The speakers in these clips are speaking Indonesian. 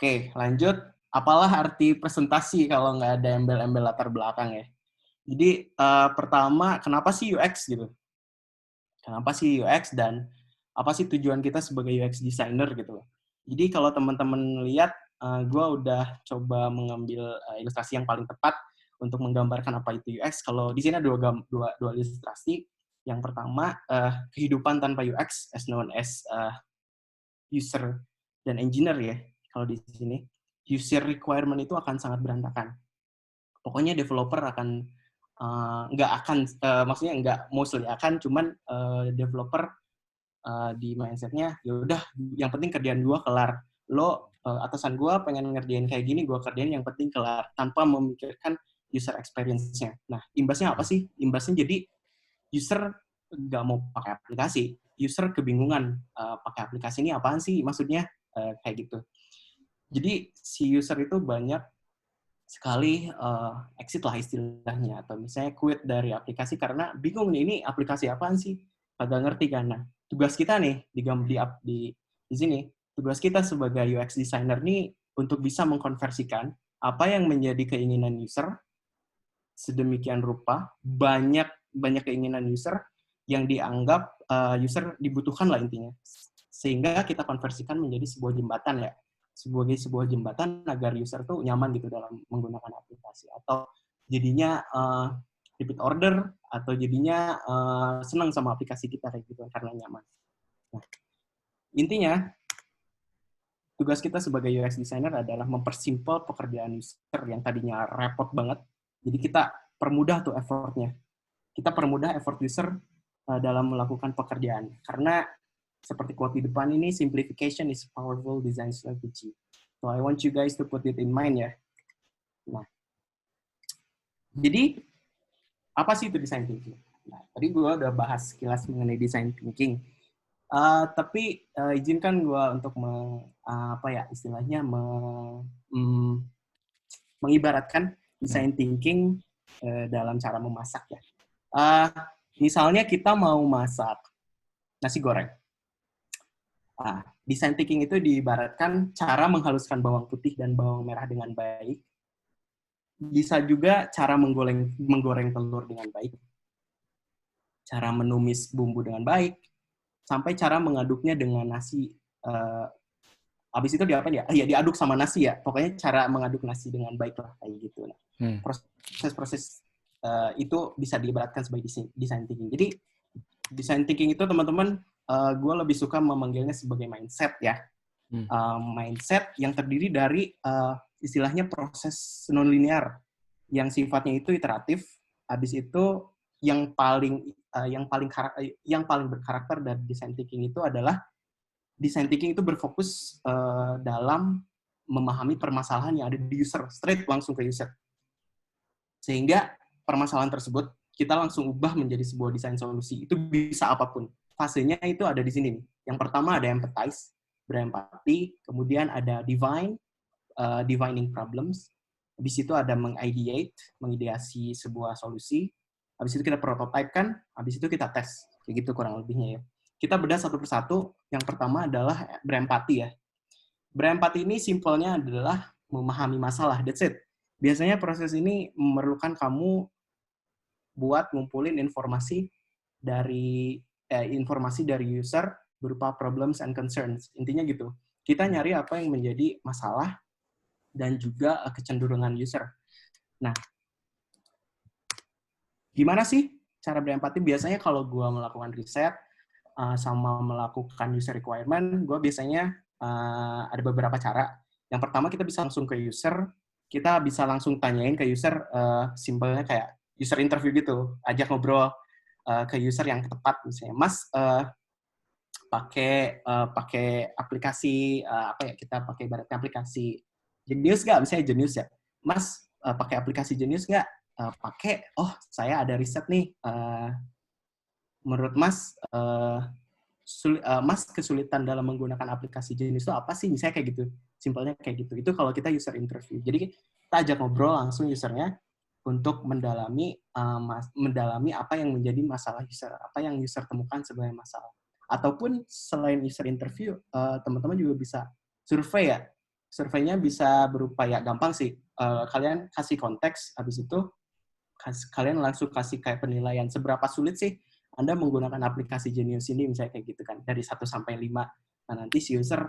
Oke, lanjut. Apalah arti presentasi kalau nggak ada embel-embel latar belakang ya? Jadi, pertama, kenapa sih UX gitu? Kenapa sih UX dan apa sih tujuan kita sebagai UX designer gitu loh. Jadi kalau teman-teman lihat, gue udah coba mengambil ilustrasi yang paling tepat untuk menggambarkan apa itu UX. Kalau di sini ada dua ilustrasi. Yang pertama, kehidupan tanpa UX as known as user dan engineer ya. Kalau di sini, user requirement itu akan sangat berantakan. Pokoknya developer akan nggak akan, maksudnya nggak mostly akan, cuman developer di mindset-nya, ya udah yang penting kerjaan gue kelar. Lo atasan gue pengen ngerjain kayak gini, gue kerjain yang penting kelar tanpa memikirkan user experience-nya. Nah, imbasnya apa sih? Imbasnya jadi user nggak mau pakai aplikasi, user kebingungan pakai aplikasi ini apaan sih maksudnya, kayak gitu. Jadi si user itu banyak sekali exit lah istilahnya, atau misalnya quit dari aplikasi karena bingung nih, ini aplikasi apaan sih? Kagak ngerti kan. Nah, tugas kita nih di sini, tugas kita sebagai UX designer nih untuk bisa mengkonversikan apa yang menjadi keinginan user sedemikian rupa, banyak banyak keinginan user yang dianggap user dibutuhkan lah intinya. Sehingga kita konversikan menjadi sebuah jembatan ya, sebagai sebuah jembatan agar user tuh nyaman gitu dalam menggunakan aplikasi, atau jadinya repeat order, atau jadinya senang sama aplikasi kita kayak gitu karena nyaman. Nah, intinya tugas kita sebagai UX designer adalah mempersimpel pekerjaan user yang tadinya repot banget. Jadi kita permudah tuh effortnya. Kita permudah effort user dalam melakukan pekerjaan. Karena seperti quote di depan ini, simplification is powerful design strategy. So I want you guys to put it in mind ya. Nah, jadi apa sih itu design thinking? Nah, tadi gue udah bahas sekilas mengenai design thinking. Tapi izinkan gue untuk apa ya istilahnya mengibaratkan design thinking dalam cara memasak ya. Misalnya kita mau masak nasi goreng. Design thinking itu diibaratkan cara menghaluskan bawang putih dan bawang merah dengan baik. Bisa juga cara menggoreng telur dengan baik. Cara menumis bumbu dengan baik. Sampai cara mengaduknya dengan nasi. Habis itu diapain ya? Ya diaduk sama nasi ya. Pokoknya cara mengaduk nasi dengan baik lah kayak gitu. Nah, proses-proses itu bisa diibaratkan sebagai design thinking. Jadi design thinking itu teman-teman, gue lebih suka memanggilnya sebagai mindset ya. Mindset yang terdiri dari istilahnya proses non-linear yang sifatnya itu iteratif. Habis itu yang paling berkarakter dari design thinking itu adalah design thinking itu berfokus dalam memahami permasalahan yang ada di user, straight langsung ke user. Sehingga permasalahan tersebut kita langsung ubah menjadi sebuah desain solusi. Itu bisa apapun. Fasenya itu ada di sini nih. Yang pertama ada empathize, berempati, kemudian ada divining problems. Habis itu ada mengideasi sebuah solusi. Habis itu kita prototype kan, habis itu kita tes. Kayak gitu kurang lebihnya ya. Kita bedah satu persatu. Yang pertama adalah berempati ya. Berempati ini simpelnya adalah memahami masalah, that's it. Biasanya proses ini memerlukan kamu buat ngumpulin informasi dari user berupa problems and concerns. Intinya gitu. Kita nyari apa yang menjadi masalah dan juga kecenderungan user. Nah, gimana sih cara berempati? Biasanya kalau gue melakukan riset sama melakukan user requirement, gue biasanya ada beberapa cara. Yang pertama kita bisa langsung ke user, kita bisa langsung tanyain ke user, simpelnya kayak user interview gitu, ajak ngobrol ke user yang tepat, misalnya, Mas, pakai aplikasi apa ya, kita pakai ibaratnya aplikasi Genius nggak? Misalnya Genius ya, Mas pakai aplikasi Genius nggak? Pakai. Oh, saya ada riset nih. Menurut Mas, Mas kesulitan dalam menggunakan aplikasi Genius itu apa sih? Misalnya kayak gitu. Simpelnya kayak gitu. Itu kalau kita user interview. Jadi kita ajak ngobrol langsung usernya untuk mendalami apa yang menjadi masalah user, apa yang user temukan sebagai masalah. Ataupun selain user interview, teman-teman juga bisa survei ya. surveinya bisa berupa ya gampang sih. Kalian kasih konteks, habis itu kalian langsung kasih kayak penilaian seberapa sulit sih Anda menggunakan aplikasi Genius ini, misalnya kayak gitu kan, dari 1 sampai 5. Nah, nanti si user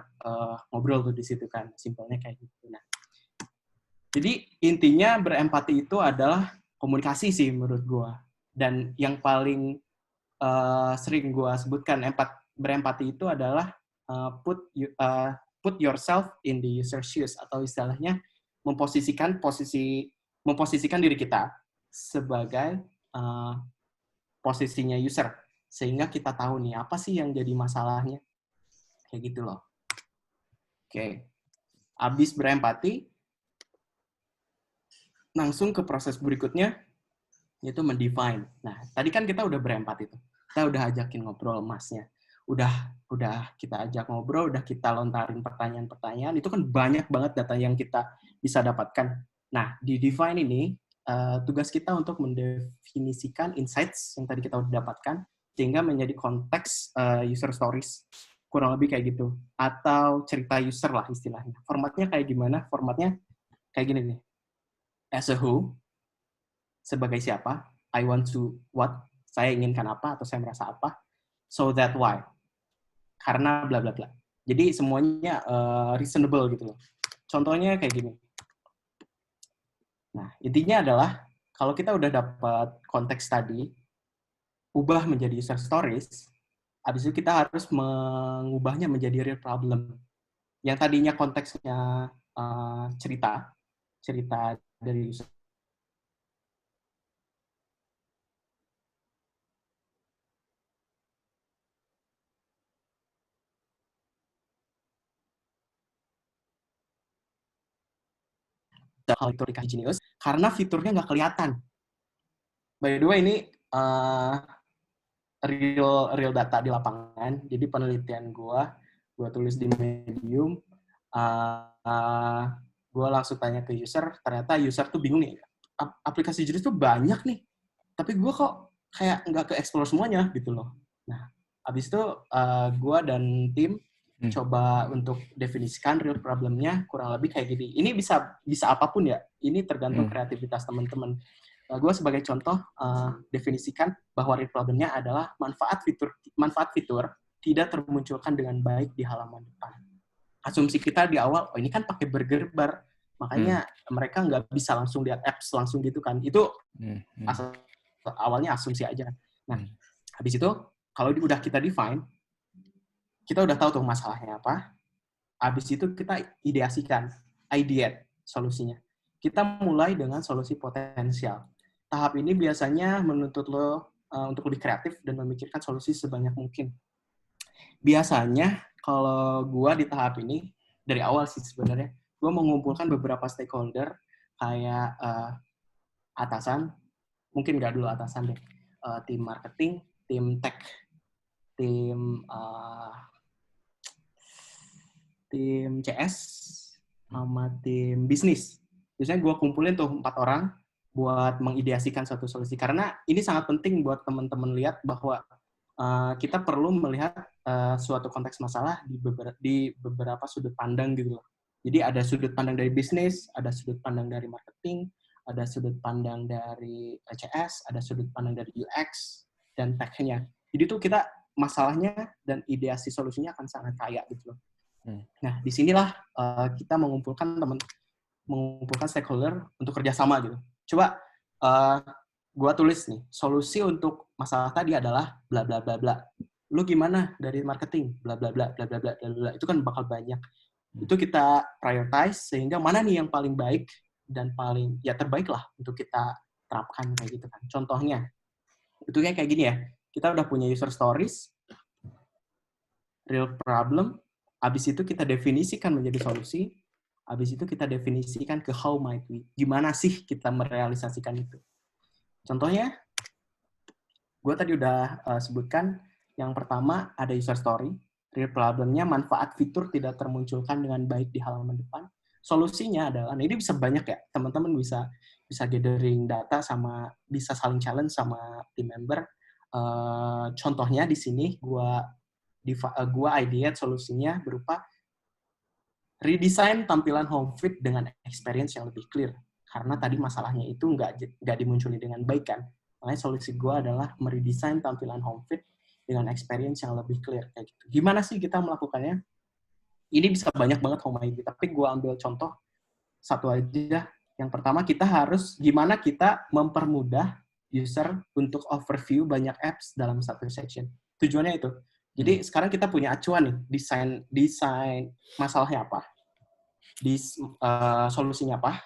ngobrol tuh di situ kan, simpelnya kayak gitu. Nah, jadi intinya berempati itu adalah komunikasi sih menurut gua. Dan yang paling sering gua sebutkan berempati itu adalah put yourself in the user's shoes, atau istilahnya memposisikan diri kita sebagai posisinya user, sehingga kita tahu nih apa sih yang jadi masalahnya, kayak gitu loh. Oke, abis berempati, langsung ke proses berikutnya, yaitu mendefine. Nah, tadi kan kita udah berempati tuh, kita udah ajakin ngobrol masnya, udah kita ajak ngobrol, udah kita lontarin pertanyaan-pertanyaan, itu kan banyak banget data yang kita bisa dapatkan. Nah, di define ini, tugas kita untuk mendefinisikan insights yang tadi kita udah dapatkan, sehingga menjadi konteks user stories, kurang lebih kayak gitu. Atau cerita user lah istilahnya. Formatnya kayak gimana? Formatnya kayak gini nih. As a who, sebagai siapa, I want to what, saya inginkan apa, atau saya merasa apa, so that why, karena bla bla bla. Jadi semuanya reasonable gitu loh. Contohnya kayak gini. Nah, intinya adalah kalau kita udah dapat konteks tadi, ubah menjadi user stories, habis itu kita harus mengubahnya menjadi real problem. Yang tadinya konteksnya cerita dari user hal itu dikasih Genius, karena fiturnya nggak kelihatan. By the way, ini real data di lapangan. Jadi penelitian gue tulis di Medium, gue langsung tanya ke user, ternyata user tuh bingung nih, aplikasi Genius tuh banyak nih, tapi gue kok kayak nggak ke-explore semuanya gitu loh. Nah, habis itu gue dan tim coba untuk definisikan real problemnya kurang lebih kayak gini. Ini bisa apapun ya, ini tergantung kreativitas teman-teman. Gue sebagai contoh definisikan bahwa real problemnya adalah manfaat fitur tidak termunculkan dengan baik di halaman depan. Asumsi kita di awal, oh ini kan pakai burger bar, makanya mereka nggak bisa langsung lihat apps langsung gitu kan. Itu awalnya asumsi aja kan. Nah, habis itu kalau udah kita define, kita udah tahu tuh masalahnya apa. Habis itu kita ideate solusinya. Kita mulai dengan solusi potensial. Tahap ini biasanya menuntut lo untuk lebih kreatif dan memikirkan solusi sebanyak mungkin. Biasanya kalau gue di tahap ini, dari awal sih sebenarnya, gue mengumpulkan beberapa stakeholder kayak atasan, mungkin nggak dulu atasan deh, tim marketing, tim tech, tim CS, sama tim bisnis. Biasanya gue kumpulin tuh 4 orang buat mengideasikan suatu solusi. Karena ini sangat penting buat teman-teman lihat bahwa kita perlu melihat suatu konteks masalah di beberapa sudut pandang gitu loh. Jadi ada sudut pandang dari bisnis, ada sudut pandang dari marketing, ada sudut pandang dari CS, ada sudut pandang dari UX, dan tech-nya. Jadi tuh kita masalahnya dan ideasi solusinya akan sangat kaya gitu loh. Nah, disinilah kita mengumpulkan stakeholder untuk kerjasama gitu. Coba gua tulis nih, solusi untuk masalah tadi adalah bla bla bla bla. Lu gimana dari marketing? Bla bla bla bla bla bla bla. Itu kan bakal banyak. Itu kita prioritize sehingga mana nih yang paling baik dan paling ya terbaik lah untuk kita terapkan kayak gitu kan. Contohnya, itu kayak gini ya. Kita udah punya user stories, real problem, habis itu kita definisikan menjadi solusi, habis itu kita definisikan ke how might we. Gimana sih kita merealisasikan itu. Contohnya, gue tadi udah sebutkan, yang pertama ada user story, real problemnya manfaat fitur tidak termunculkan dengan baik di halaman depan. Solusinya adalah, nah ini bisa banyak ya, teman-teman bisa gathering data sama bisa saling challenge sama team member. Contohnya di sini gue ideate solusinya berupa redesign tampilan home feed dengan experience yang lebih clear. Karena tadi masalahnya itu nggak dimunculin dengan baik kan. Makanya solusi gue adalah meredesign tampilan home feed dengan experience yang lebih clear kayak gitu. Gimana sih kita melakukannya? Ini bisa banyak banget home ID, tapi gue ambil contoh satu aja. Yang pertama gimana kita mempermudah user untuk overview banyak apps dalam satu section. Tujuannya itu. Jadi sekarang kita punya acuan nih, desain masalahnya apa, solusinya apa,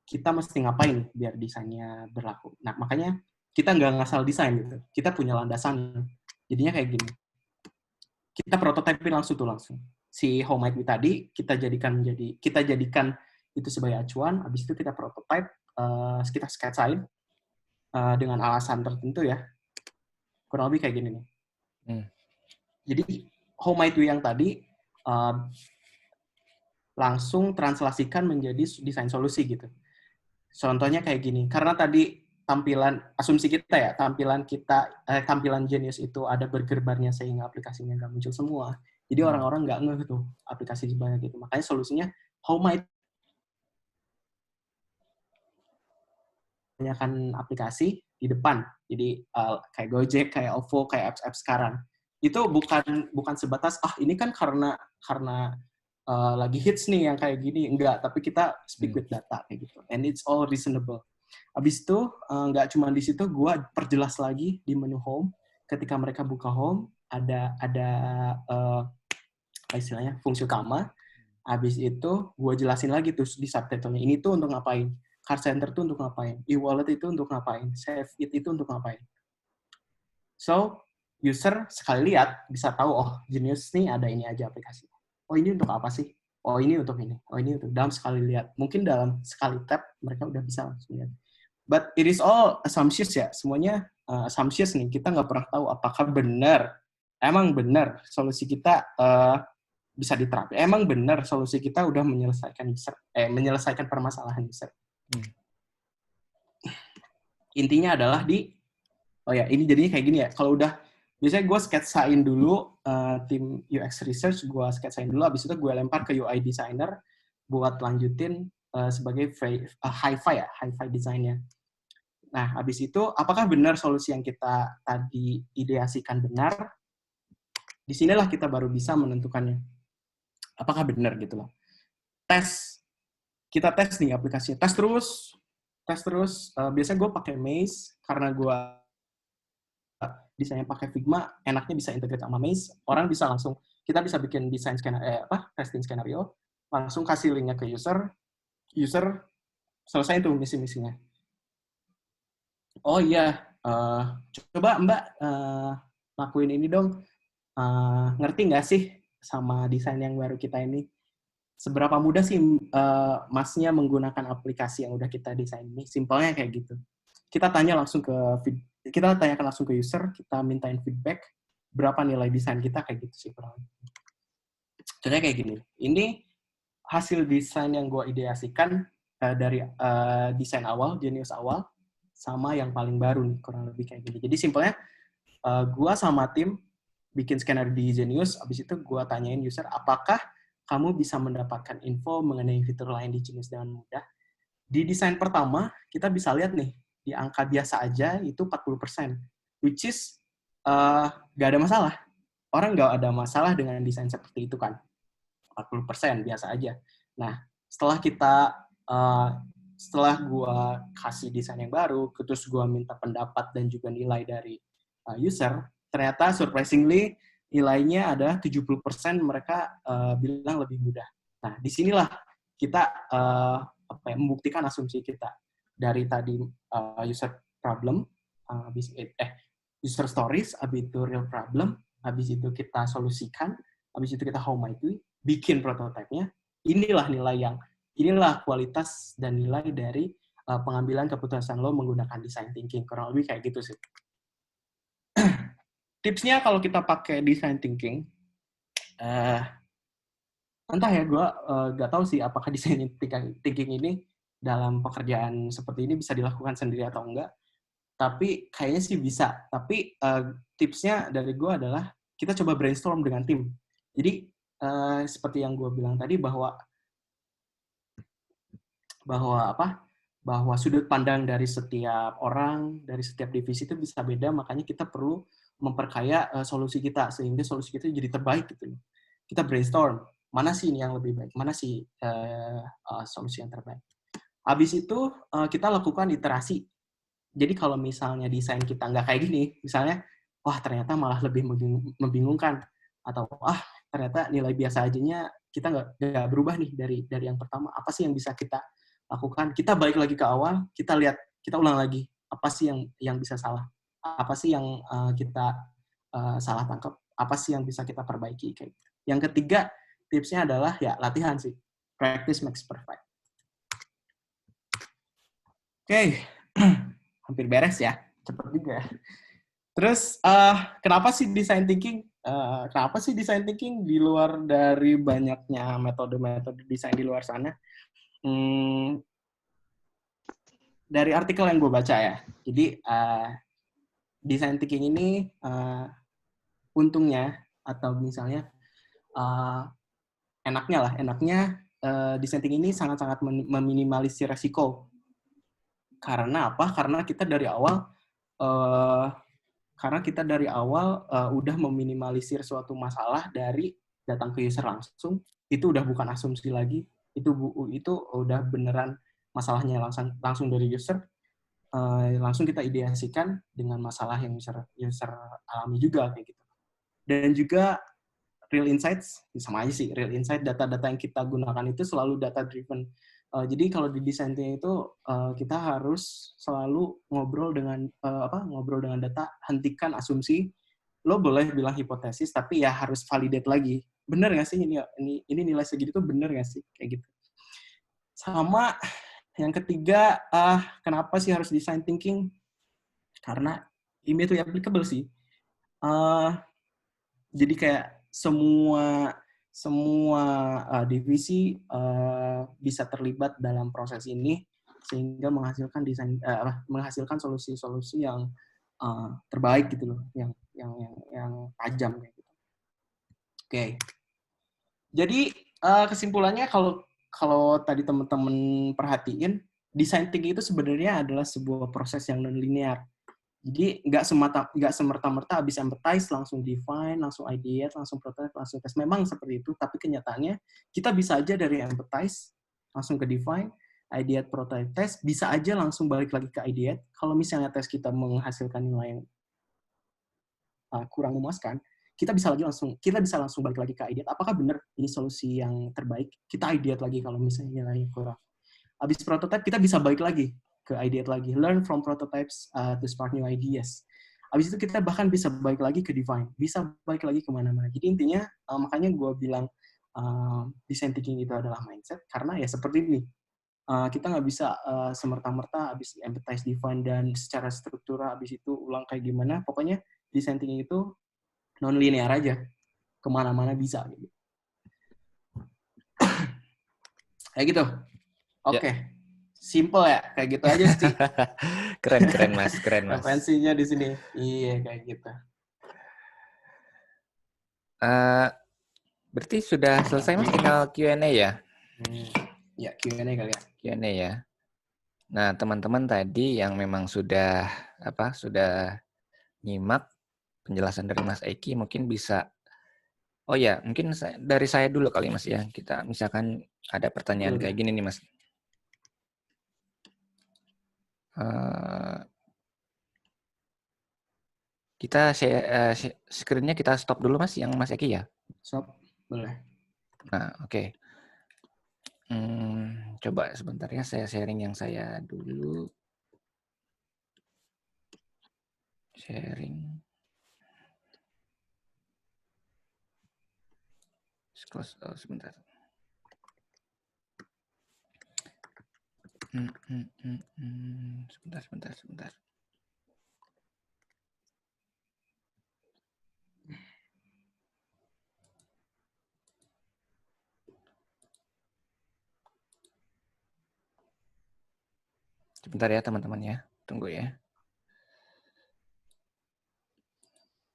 kita mesti ngapain biar desainnya berlaku. Nah, makanya kita nggak ngasal desain gitu. Kita punya landasan. Jadinya kayak gini. Kita prototype langsung. Si home ID tadi kita jadikan itu sebagai acuan. Habis itu kita prototype, kita sketsain dengan alasan tertentu ya. Kurang lebih kayak gini nih. Jadi home ID yang tadi langsung translasikan menjadi desain solusi gitu. Contohnya kayak gini, karena tadi asumsi kita ya, tampilan Genius itu ada burger-barnya sehingga aplikasinya nggak muncul semua. Jadi orang-orang nggak ngeh tuh aplikasi sebanyak itu. Makanya solusinya Home banyakkan aplikasi di depan. Jadi kayak Gojek, kayak OVO, kayak apps-apps sekarang. Itu bukan sebatas ini kan karena lagi hits nih yang kayak gini. Enggak, tapi kita speak with data kayak gitu. And it's all reasonable. Abis itu, nggak cuma di situ, gue perjelas lagi di menu home. Ketika mereka buka home, ada istilahnya fungsi utama. Abis itu, gue jelasin lagi tuh di subtitle-nya. Ini tuh untuk ngapain? Card Center tuh untuk ngapain? E-wallet itu untuk ngapain? Save It itu untuk ngapain? So, user sekali lihat bisa tahu, Genius nih ada ini aja aplikasi. Oh, ini untuk apa sih? Oh, ini untuk ini. Oh, ini untuk dalam sekali lihat. Mungkin dalam sekali tap, mereka udah bisa langsung lihat. But it is all assumptions ya. Semuanya assumptions nih. Kita nggak pernah tahu apakah emang benar solusi kita bisa diterapkan. Emang benar solusi kita udah menyelesaikan permasalahan user. Intinya adalah ini jadinya kayak gini ya. Kalau biasanya gue sketsain dulu tim UX research, gue sketsain dulu, habis itu gue lempar ke UI designer buat lanjutin sebagai hi-fi desainnya. Nah, habis itu apakah benar solusi yang kita tadi ideasikan benar? Disinilah kita baru bisa menentukannya. Apakah benar gitu loh. Kita tes nih aplikasinya. Tes terus. Biasanya gue pakai Maze karena gue desainnya pakai Figma, enaknya bisa integrate sama Maze. Kita bisa bikin desain testing skenario, langsung kasih linknya ke user selesai tuh misi-misinya. Oh iya, coba Mbak lakuin ini dong. Ngerti nggak sih sama desain yang baru kita ini? Seberapa mudah sih Masnya menggunakan aplikasi yang udah kita desain ini? Simpelnya kayak gitu. Kita tanyakan langsung ke user, kita mintain feedback, berapa nilai desain kita, kayak gitu sih kurang. Contohnya kayak gini. Ini hasil desain yang gue ideasikan dari desain awal, Genius awal, sama yang paling baru nih, kurang lebih kayak gini. Jadi simpelnya, gue sama tim bikin scanner di Genius, abis itu gue tanyain user, apakah kamu bisa mendapatkan info mengenai fitur lain di Genius dengan mudah? Di desain pertama, kita bisa lihat nih, di angka biasa aja itu 40%, which is nggak ada masalah. Orang nggak ada masalah dengan desain seperti itu kan. 40% biasa aja. Nah, setelah gue kasih desain yang baru, terus gue minta pendapat dan juga nilai dari user, ternyata surprisingly nilainya ada 70% mereka bilang lebih mudah. Nah, disinilah kita membuktikan asumsi kita. Dari tadi user problem, user stories, habis itu real problem, habis itu kita solusikan, habis itu kita home itu, bikin prototipenya. Inilah kualitas dan nilai dari pengambilan keputusan lo menggunakan design thinking. Kurang lebih kayak gitu sih. Tipsnya kalau kita pakai design thinking, entah ya, gue nggak tahu sih apakah design thinking ini dalam pekerjaan seperti ini bisa dilakukan sendiri atau enggak. Tapi kayaknya sih bisa. Tapi tipsnya dari gue adalah kita coba brainstorm dengan tim. Jadi seperti yang gue bilang tadi bahwa bahwa sudut pandang dari setiap orang, dari setiap divisi itu bisa beda, makanya kita perlu memperkaya solusi kita, sehingga solusi kita jadi terbaik gitu. Kita brainstorm, mana sih ini yang lebih baik, mana sih solusi yang terbaik. Habis itu kita lakukan iterasi. Jadi kalau misalnya desain kita nggak kayak gini, misalnya, wah ternyata malah lebih membingungkan, atau ternyata nilai biasa ajanya kita nggak berubah nih dari yang pertama. Apa sih yang bisa kita lakukan? Kita balik lagi ke awal, kita lihat, kita ulang lagi. Apa sih yang bisa salah? Apa sih yang kita salah tangkap? Apa sih yang bisa kita perbaiki? Kayak gitu. Yang ketiga, tipsnya adalah ya latihan sih. Practice makes perfect. Oke, hampir beres ya. Cepet juga. Terus, kenapa sih design thinking? Kenapa sih design thinking di luar dari banyaknya metode-metode desain di luar sana? Dari artikel yang gue baca ya. Jadi, design thinking ini untungnya, atau misalnya enaknya design thinking ini sangat-sangat meminimalisir resiko. Karena apa? Karena kita dari awal udah meminimalisir suatu masalah dari datang ke user langsung, itu udah bukan asumsi lagi, itu udah beneran masalahnya langsung dari user, langsung kita ideasikan dengan masalah yang user alami juga kayak gitu. Dan juga real insights, sama aja sih, real insight, data-data yang kita gunakan itu selalu data driven. Jadi kalau di desainnya itu kita harus selalu ngobrol dengan data, hentikan asumsi. Lo boleh bilang hipotesis, tapi ya harus validate lagi. Bener nggak sih ini nilai segitu tuh bener nggak sih kayak gitu. Sama yang ketiga, kenapa sih harus design thinking? Karena immediately applicable sih. Jadi kayak semua divisi bisa terlibat dalam proses ini, sehingga menghasilkan solusi-solusi yang terbaik gitu loh, yang tajam kayak gitu. Oke. Jadi kesimpulannya, kalau tadi teman-teman perhatiin, design thinking itu sebenarnya adalah sebuah proses yang non-linear. Jadi nggak semerta-merta habis empathize langsung define, langsung ideate, langsung prototype, langsung tes. Memang seperti itu, tapi kenyataannya kita bisa aja dari empathize langsung ke define, ideate, prototype, tes, bisa aja langsung balik lagi ke ideate. Kalau misalnya tes kita menghasilkan nilai yang kurang memuaskan, kita bisa langsung balik lagi ke ideate. Apakah benar ini solusi yang terbaik? Kita ideate lagi kalau misalnya nilainya kurang. Habis prototype kita bisa balik lagi ke ideate lagi, learn from prototypes to spark new ideas. Habis itu kita bahkan bisa balik lagi ke define, bisa balik lagi kemana-mana. Jadi intinya, makanya gue bilang design thinking itu adalah mindset, karena ya seperti ini. Kita nggak bisa semerta-merta habis empathize, define, dan secara struktural habis itu ulang kayak gimana. Pokoknya design thinking itu non-linear aja, kemana-mana bisa. Gitu. Kayak gitu. Oke. Okay. Ya. Simple ya, kayak gitu aja sih. keren mas. Referensinya di sini, iya kayak gitu. Berarti sudah selesai mas, tinggal Q&A ya? Ya Q&A kali ya. Q&A ya. Nah teman-teman tadi yang memang sudah nyimak penjelasan dari Mas Eki, mungkin bisa. Oh ya, mungkin dari saya dulu kali Mas ya. Kita misalkan ada pertanyaan kayak gini nih Mas. Kita screen-nya kita stop dulu Mas, yang Mas Eki ya? Stop, boleh. Nah, oke. Coba sebentar ya, saya sharing yang saya dulu. Sharing. Sebentar. Sebentar. Sebentar ya teman-teman ya, tunggu ya.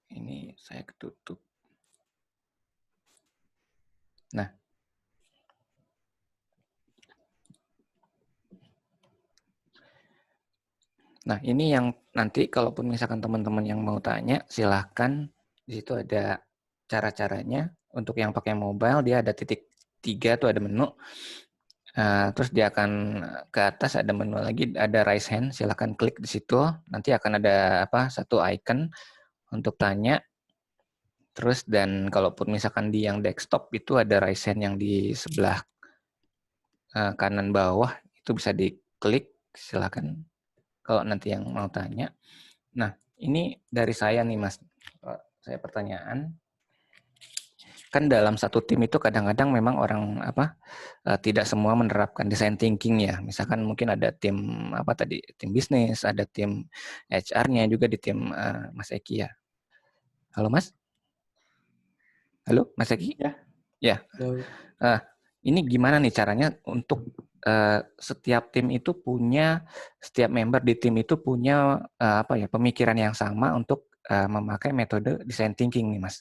Ini saya ketutup. Nah, ini yang nanti kalaupun misalkan teman-teman yang mau tanya, silahkan di situ ada cara-caranya. Untuk yang pakai mobile, dia ada titik 3 tuh ada menu. Terus dia akan ke atas ada menu lagi, ada raise hand, silahkan klik di situ. Nanti akan ada satu icon untuk tanya. Terus dan kalaupun misalkan di yang desktop itu ada raise hand yang di sebelah kanan bawah, itu bisa diklik, silahkan kalau nanti yang mau tanya. Nah, ini dari saya nih Mas, saya pertanyaan. Kan dalam satu tim itu kadang-kadang memang orang tidak semua menerapkan design thinking ya. Misalkan mungkin ada tim tim bisnis, ada tim HR-nya juga di tim Mas Eki ya. Halo Mas? Halo Mas Eki? Ya. Ya. Ini gimana nih caranya untuk setiap tim itu setiap member di tim itu punya pemikiran yang sama untuk memakai metode design thinking nih Mas.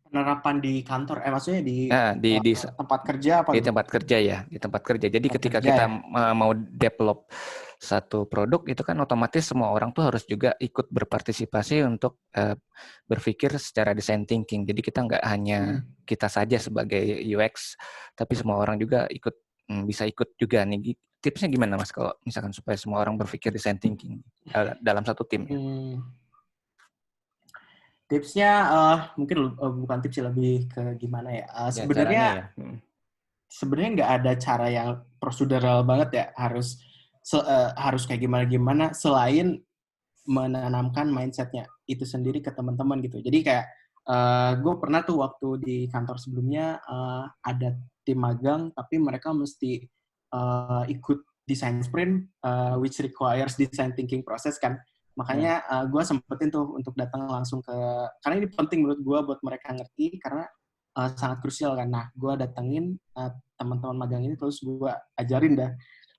Penerapan di kantor, maksudnya di Di tempat kerja apa? Di tempat kerja ya, di tempat kerja. Jadi Tempat ketika kerja kita ya? mau develop satu produk itu kan otomatis semua orang tuh harus juga ikut berpartisipasi untuk berpikir secara design thinking. Jadi kita nggak hanya kita saja sebagai UX, tapi semua orang juga bisa ikut juga nih. Tipsnya gimana Mas kalau misalkan supaya semua orang berpikir design thinking dalam satu tim ya? Tipsnya mungkin bukan tips, lebih ke gimana ya? Ya caranya ya. Sebenarnya nggak ada cara yang prosedural banget ya, harus kayak gimana selain menanamkan mindsetnya itu sendiri ke teman-teman gitu. Jadi kayak gue pernah tuh waktu di kantor sebelumnya ada tim magang, tapi mereka mesti ikut design sprint, which requires design thinking process kan. Makanya gue sempetin tuh untuk datang langsung karena ini penting menurut gue buat mereka ngerti, karena sangat krusial kan. Nah, gue datengin teman-teman magang ini, terus gue ajarin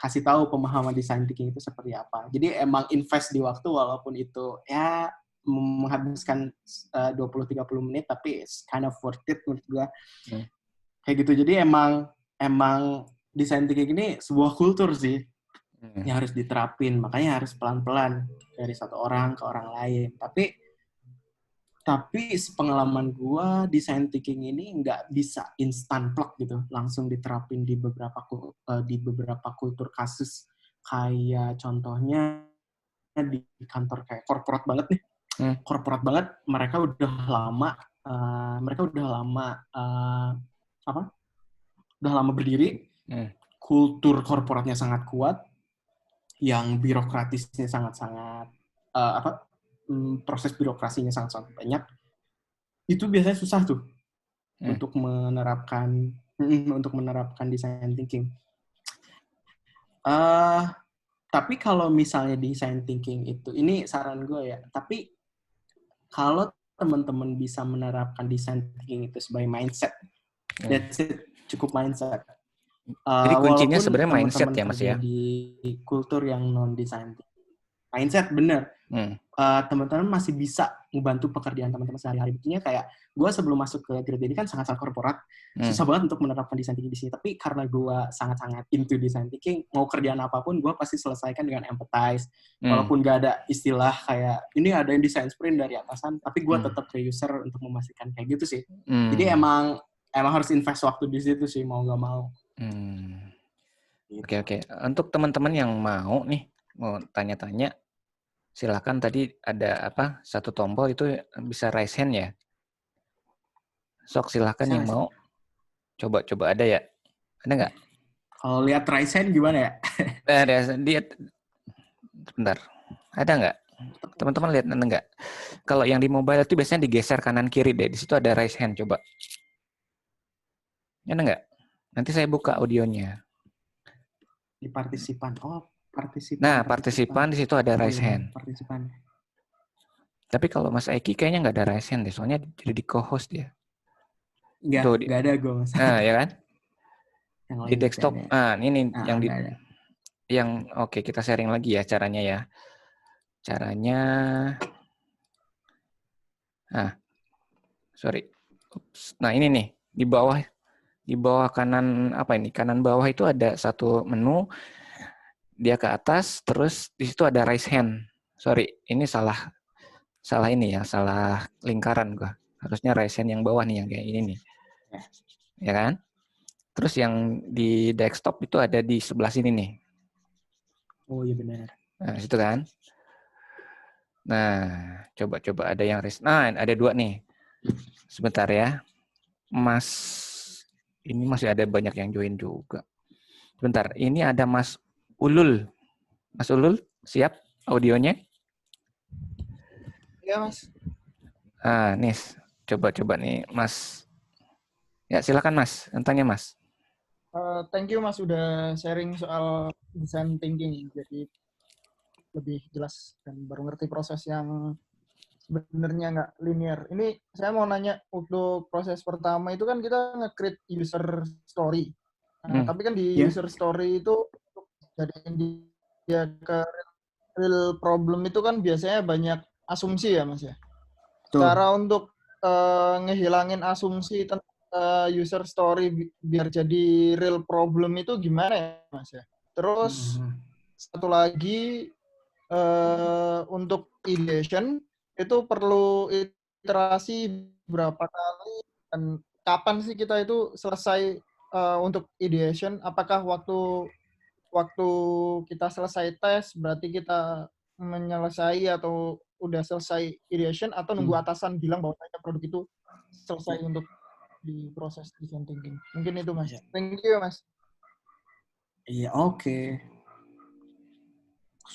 kasih tahu pemahaman design thinking itu seperti apa. Jadi emang invest di waktu, walaupun itu ya menghabiskan 20-30 menit, tapi it's kind of worth it menurut gue. Kayak gitu. Jadi emang design thinking ini sebuah kultur sih yang harus diterapin. Makanya harus pelan-pelan dari satu orang ke orang lain. Tapi sepengalaman gue, design thinking ini nggak bisa instan plug gitu, langsung diterapin di beberapa kultur kasus. Kayak contohnya di kantor kayak corporate banget nih. Corporate banget, mereka udah lama berdiri. Kultur korporatnya sangat kuat, yang birokratisnya sangat-sangat proses birokrasinya sangat-sangat banyak. Itu biasanya susah tuh untuk menerapkan design thinking. Tapi kalau misalnya design thinking itu, ini saran gue ya, tapi kalau teman-teman bisa menerapkan design thinking itu sebagai mindset, that's it, cukup mindset. Jadi kuncinya Walaupun sebenarnya mindset teman-teman ya Mas kerja ya? di kultur yang non-design thinking, mindset bener. Teman-teman masih bisa membantu pekerjaan teman-teman sehari-hari. Buktinya kayak gue sebelum masuk ke grade ini kan sangat-sangat korporat, susah banget untuk menerapkan design thinking di sini. Tapi karena gue sangat-sangat into design thinking, mau kerjaan apapun gue pasti selesaikan dengan empathize. Walaupun gak ada istilah kayak ini ada yang design sprint dari atasan, tapi gue tetap ke user untuk memastikan kayak gitu sih. Jadi emang harus invest waktu di situ sih, mau gak mau. Oke. Untuk teman-teman yang mau tanya-tanya, silakan. Tadi ada satu tombol itu bisa raise hand ya. Sok silakan yang mau. Coba ada ya. Ada nggak? Kalau lihat raise hand gimana ya? Lihat. Bentar. Ada nggak? Teman-teman lihat ada nggak? Kalau yang di mobile itu biasanya digeser kanan kiri deh. Di situ ada raise hand. Coba. Ada nggak? Nanti saya buka audionya. Di partisipan. Nah, partisipan di situ ada raise hand. Partisipan. Tapi kalau Mas Eki kayaknya nggak ada raise hand deh, soalnya jadi di co-host dia. Nggak ada gue Mas. Nah, ya kan? Yang Di desktop. Ini yang oke, kita sharing lagi ya caranya ya. Caranya sorry. Nah, ini nih, di bawah kanan, apa ini? Kanan bawah itu ada satu menu, dia ke atas, terus di situ ada raise hand. Sorry, ini salah ini ya, salah lingkaran gua. Harusnya raise hand yang bawah nih, yang kayak ini nih. Ya kan? Terus yang di desktop itu ada di sebelah sini nih. Oh iya benar. Nah, situ kan. Nah, coba ada yang raise. Nah, ada 2 nih. Sebentar ya. Mas, ini masih ada banyak yang join juga. Sebentar, ini ada Mas Ulul. Mas Ulul, siap audionya? Iya, Mas. Nis, coba nih, Mas. Ya, silakan Mas, tanya Mas. Thank you, Mas, udah sharing soal design thinking. Jadi lebih jelas dan baru ngerti proses yang sebenarnya nggak linear. Ini saya mau nanya, untuk proses pertama itu kan kita nge-create user story. Tapi kan di user story itu jadiin dia ke real problem itu kan biasanya banyak asumsi ya, Mas ya. Cara untuk ngehilangin asumsi tentang user story biar jadi real problem itu gimana ya, Mas ya? Terus satu lagi, untuk ideation itu perlu iterasi berapa kali dan kapan sih kita itu selesai untuk ideation? Apakah waktu kita selesai tes berarti kita menyelesai atau udah selesai ideation, atau nunggu atasan bilang bahwa produk itu selesai untuk diproses design thinking? Mungkin itu, Mas. Thank you, Mas. Iya, oke.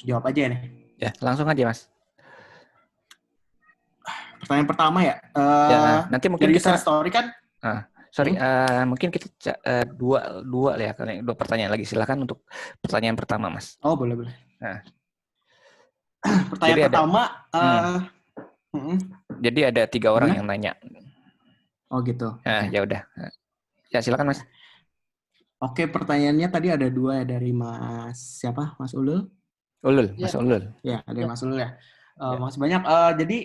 Jawab aja nih. Ya, langsung aja Mas. Pertanyaan pertama ya. Nanti mungkin dari kita user story kan. Mungkin kita dua ya, karena 2 pertanyaan lagi. Silakan untuk pertanyaan pertama, Mas. Oh, boleh. Nah. Pertanyaan Jadi pertama. Jadi ada 3 orang yang nanya. Oh gitu. Nah, ya udah. Ya silakan Mas. Oke, pertanyaannya tadi ada 2 ya, dari Mas siapa? Mas Ulul? Mas Ulul. Ya, dari Mas Ulul ya. Makasih banyak. Jadi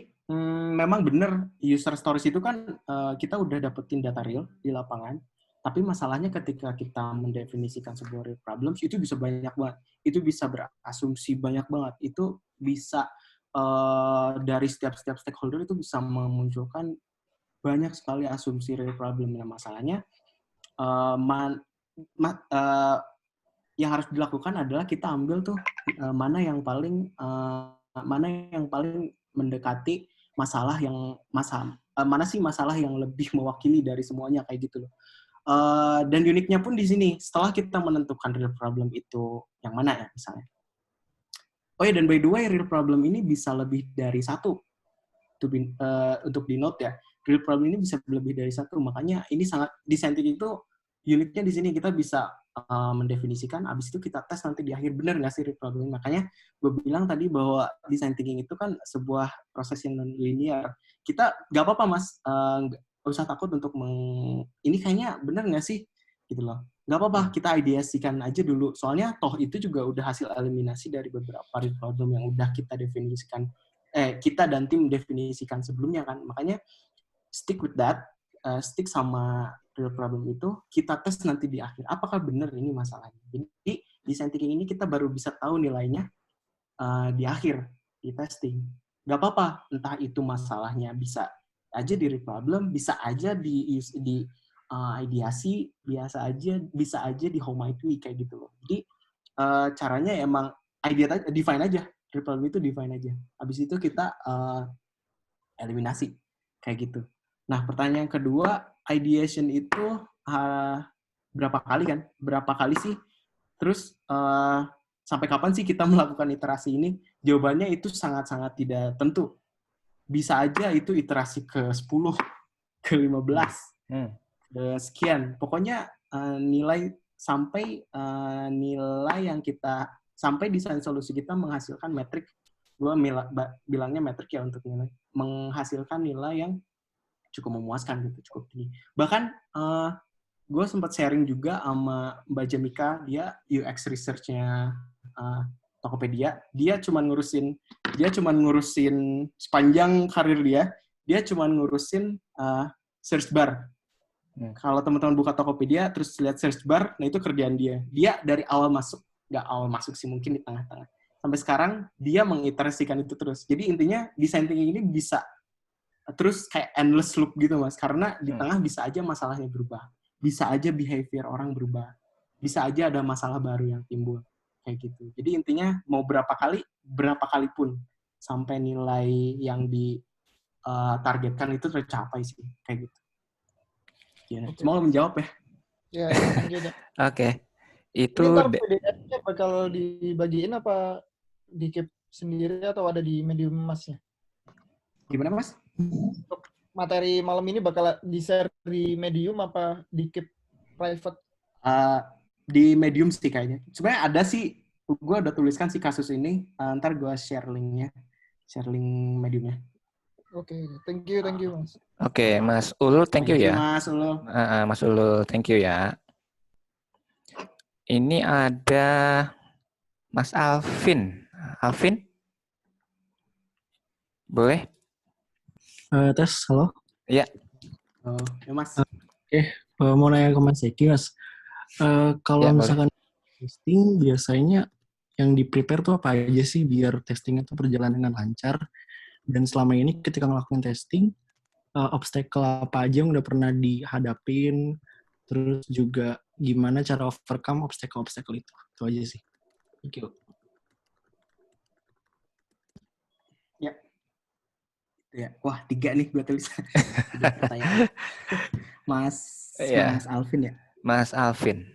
memang benar user stories itu kan kita udah dapetin data real di lapangan. Tapi masalahnya ketika kita mendefinisikan sebuah real problems itu bisa banyak banget. Itu bisa berasumsi banyak banget. Itu bisa dari setiap stakeholder itu bisa memunculkan banyak sekali asumsi real problem. Nah, masalahnya yang harus dilakukan adalah kita ambil tuh mana yang paling mendekati masalah yang mana sih masalah yang lebih mewakili dari semuanya, kayak gitu loh. Dan uniknya pun di sini, setelah kita menentukan real problem itu yang mana ya misalnya. Oh ya, dan by the way, real problem ini bisa lebih dari 1. Untuk di note ya, real problem ini bisa lebih dari 1. Makanya ini sangat design thinking itu uniknya di sini, kita bisa mendefinisikan, abis itu kita tes nanti di akhir benar nggak sih real problem. Makanya gue bilang tadi bahwa design thinking itu kan sebuah proses yang non-linear. Kita nggak apa-apa Mas, nggak usah takut untuk ini kayaknya benar nggak sih gitu loh. Nggak apa-apa, kita ideasikan aja dulu. Soalnya toh itu juga udah hasil eliminasi dari beberapa real problem yang udah kita definisikan, kita dan tim definisikan sebelumnya kan. Makanya stick with that, stick sama real problem itu, kita tes nanti di akhir. Apakah benar ini masalahnya? Jadi, design thinking ini kita baru bisa tahu nilainya di akhir, di testing. Nggak apa-apa, entah itu masalahnya bisa aja di real problem, bisa aja di ideasi, bisa aja di how might we, kayak gitu loh. Jadi, caranya emang define aja. Real problem itu define aja. Habis itu kita eliminasi, kayak gitu. Nah, pertanyaan kedua, ideation itu berapa kali kan? Berapa kali sih? Terus sampai kapan sih kita melakukan iterasi ini? Jawabannya itu sangat-sangat tidak tentu. Bisa aja itu iterasi ke-10, ke-15, sekian. Pokoknya nilai yang kita, sampai desain solusi kita menghasilkan metrik, gue bilangnya metrik ya untuk nilai, menghasilkan nilai yang cukup memuaskan gitu, cukup tinggi. Bahkan gue sempat sharing juga sama Mbak Jamika, dia UX research-nya Tokopedia. Dia cuma ngurusin sepanjang karir dia cuma ngurusin search bar. Kalau teman-teman buka Tokopedia, terus lihat search bar, nah itu kerjaan dia. Dia dari awal masuk, nggak awal masuk sih, mungkin di tengah-tengah. Sampai sekarang, dia mengiterasikan itu terus. Jadi intinya, design thinking ini bisa terus kayak endless loop gitu, Mas. Karena di tengah bisa aja masalahnya berubah. Bisa aja behavior orang berubah. Bisa aja ada masalah baru yang timbul. Kayak gitu. Jadi intinya, mau berapa kali pun, sampai nilai yang ditargetkan itu tercapai sih. Kayak gitu. Ya, semoga menjawab ya. Ya, thank you. Oke. Ini Itu ntar PDF-nya bakal dibagiin apa di-keep sendiri atau ada di Medium Mas-nya? Gimana, Mas? Untuk materi malam ini bakal di-share di Medium apa di-keep private? Di Medium sih kayaknya. Sebenarnya ada sih, gue udah tuliskan sih kasus ini. Ntar gue share linknya. Share link Mediumnya. Oke, thank you Mas. Oke, Mas Ulul, thank you ya. Mas Ulul. Mas Ulul, thank you ya. Ini ada Mas Alvin. Alvin? Boleh? Tes, halo? Iya. Ya, Mas. Mau nanya ke Mas Eki, Mas. Kalau Ya, misalkan testing, biasanya yang di-prepare tuh apa aja sih biar testingnya tuh berjalan dengan lancar? Dan selama ini ketika ngelakuin testing, obstacle apa aja yang udah pernah dihadapin? Terus juga gimana cara overcome obstacle-obstacle itu? Itu aja sih. Thank you. Ya, wah 3 nih gue tulis. 3 pertanyaan. Mas Alvin ya? Mas Alvin.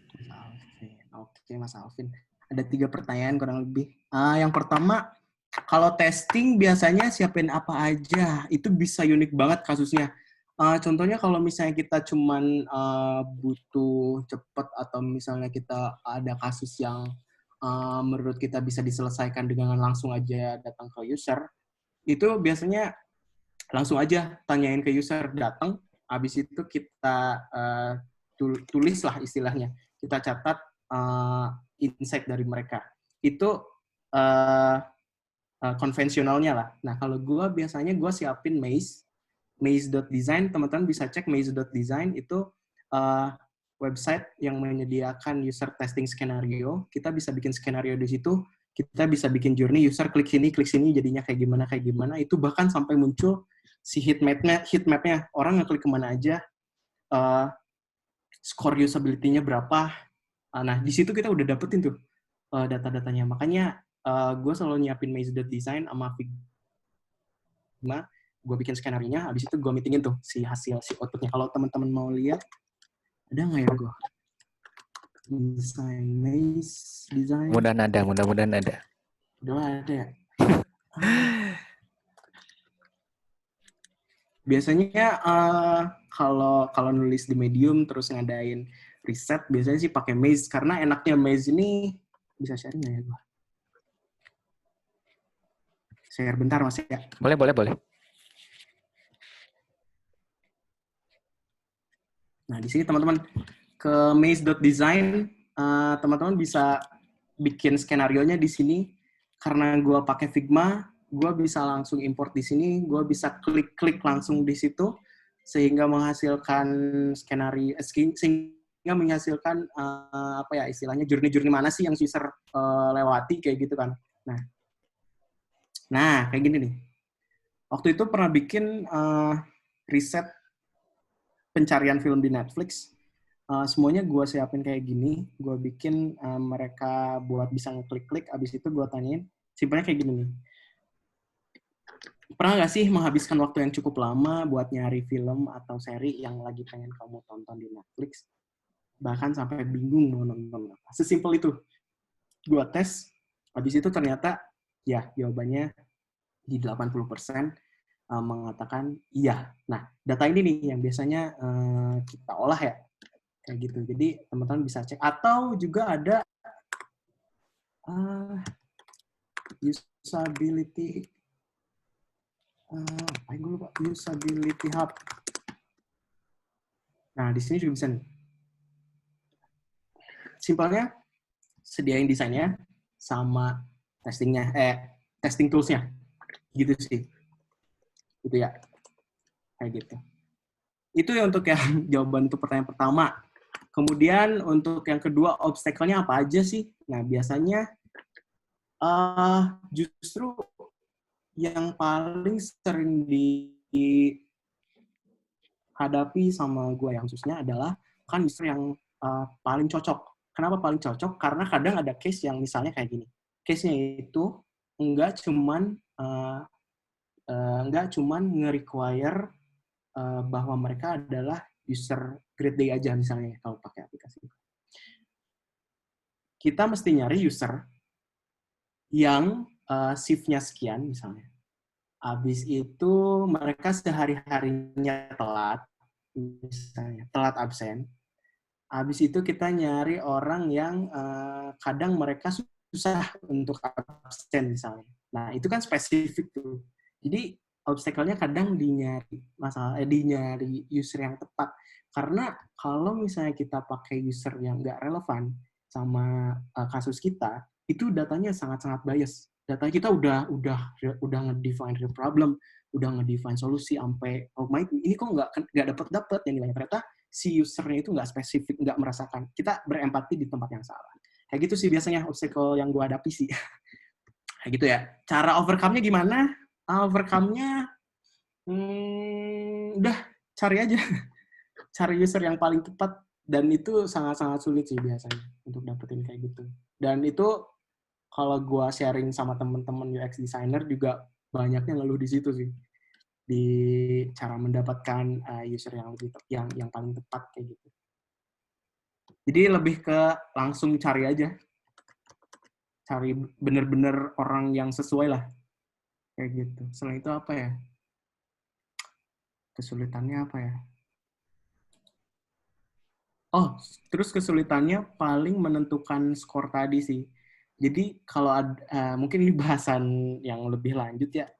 Oke, Mas Alvin. Ada 3 pertanyaan kurang lebih. Yang pertama, kalau testing biasanya siapin apa aja? Itu bisa unik banget kasusnya. Contohnya kalau misalnya kita cuman butuh cepet atau misalnya kita ada kasus yang menurut kita bisa diselesaikan dengan langsung aja datang ke user, itu biasanya langsung aja tanyain ke user, datang, habis itu kita tulis lah istilahnya, kita catat insight dari mereka. Itu konvensionalnya lah. Nah, kalau gue biasanya gue siapin maze.design, teman-teman bisa cek maze.design, itu website yang menyediakan user testing skenario. Kita bisa bikin skenario di situ, kita bisa bikin journey, user klik sini, jadinya kayak gimana. Itu bahkan sampai muncul si heat map-nya, orang ngeklik kemana aja, score usability-nya berapa. Nah, di situ kita udah dapetin tuh data-datanya. Makanya gue selalu nyiapin maze.design sama Figma, gue bikin skenario-nya, habis itu gue meetingin tuh si output-nya. Kalau teman-teman mau lihat, ada nggak ya gue? Maze design. Mudah-mudahan ada. Udah ada ya? Biasanya kalau nulis di Medium terus ngadain riset, biasanya sih pakai Maze, karena enaknya Maze ini bisa share nggak ya gue? Share bentar Mas ya. Boleh. Nah, di sini teman-teman ke maze.design, teman-teman bisa bikin skenario-nya di sini. Karena gue pakai Figma, gue bisa langsung import di sini, gue bisa klik langsung di situ, sehingga menghasilkan skenario, sehingga menghasilkan apa ya istilahnya, journey mana sih yang user lewati kayak gitu kan. Nah kayak gini nih. Waktu itu pernah bikin riset pencarian film di Netflix. Semuanya gue siapin kayak gini, gue bikin mereka buat bisa ngeklik-klik, abis itu gue tanyain, simpelnya kayak gini nih. Pernah nggak sih menghabiskan waktu yang cukup lama buat nyari film atau seri yang lagi pengen kamu tonton di Netflix, bahkan sampai bingung mau nonton apa? Sesimpel itu. Gue tes, abis itu ternyata ya jawabannya di 80% mengatakan iya. Nah, data ini nih yang biasanya kita olah ya. Kayak gitu. Jadi teman-teman bisa cek. Atau juga ada usability usability hub. Nah, di sini juga bisa nih. Simpelnya sediain desainnya sama testing tools-nya. Gitu sih. Gitu ya. Kayak gitu. Itu ya untuk yang jawaban untuk pertanyaan pertama. Kemudian untuk yang kedua, obstacle-nya apa aja sih? Nah, biasanya justru yang paling sering dihadapi sama gue yang khususnya adalah kan user yang paling cocok. Kenapa paling cocok? Karena kadang ada case yang misalnya kayak gini. Case-nya itu nggak cuman nge-require bahwa mereka adalah user grade day aja misalnya kalau pakai aplikasi. Kita mesti nyari user yang shift-nya sekian misalnya. Habis itu mereka sehari-harinya telat, misalnya telat absen. Habis itu kita nyari orang yang kadang mereka susah untuk absen misalnya. Nah, itu kan spesifik tuh. Jadi obstacle-nya kadang dinyari user yang tepat. Karena kalau misalnya kita pakai user yang nggak relevan sama kasus kita, itu datanya sangat-sangat bias. Data kita udah nge-define real problem, udah nge-define solusi sampai ini kok nggak dapet yang nilainya. Ternyata si usernya itu nggak spesifik, nggak merasakan. Kita berempati di tempat yang salah. Kayak gitu sih biasanya obstacle yang gue hadapi sih. Kayak gitu ya. Cara overcome-nya gimana? Overcome-nya, udah cari aja. Cari user yang paling tepat. Dan itu sangat-sangat sulit sih biasanya untuk dapetin kayak gitu. Dan itu kalau gue sharing sama teman-teman UX designer juga banyaknya ngeluh di situ sih. Di cara mendapatkan user yang lebih yang paling tepat kayak gitu. Jadi lebih ke langsung cari aja. Cari bener-bener orang yang sesuai lah. Kayak gitu. Selain itu apa ya? Kesulitannya apa ya? Oh, terus kesulitannya paling menentukan skor tadi sih. Jadi kalau mungkin ini bahasan yang lebih lanjut ya.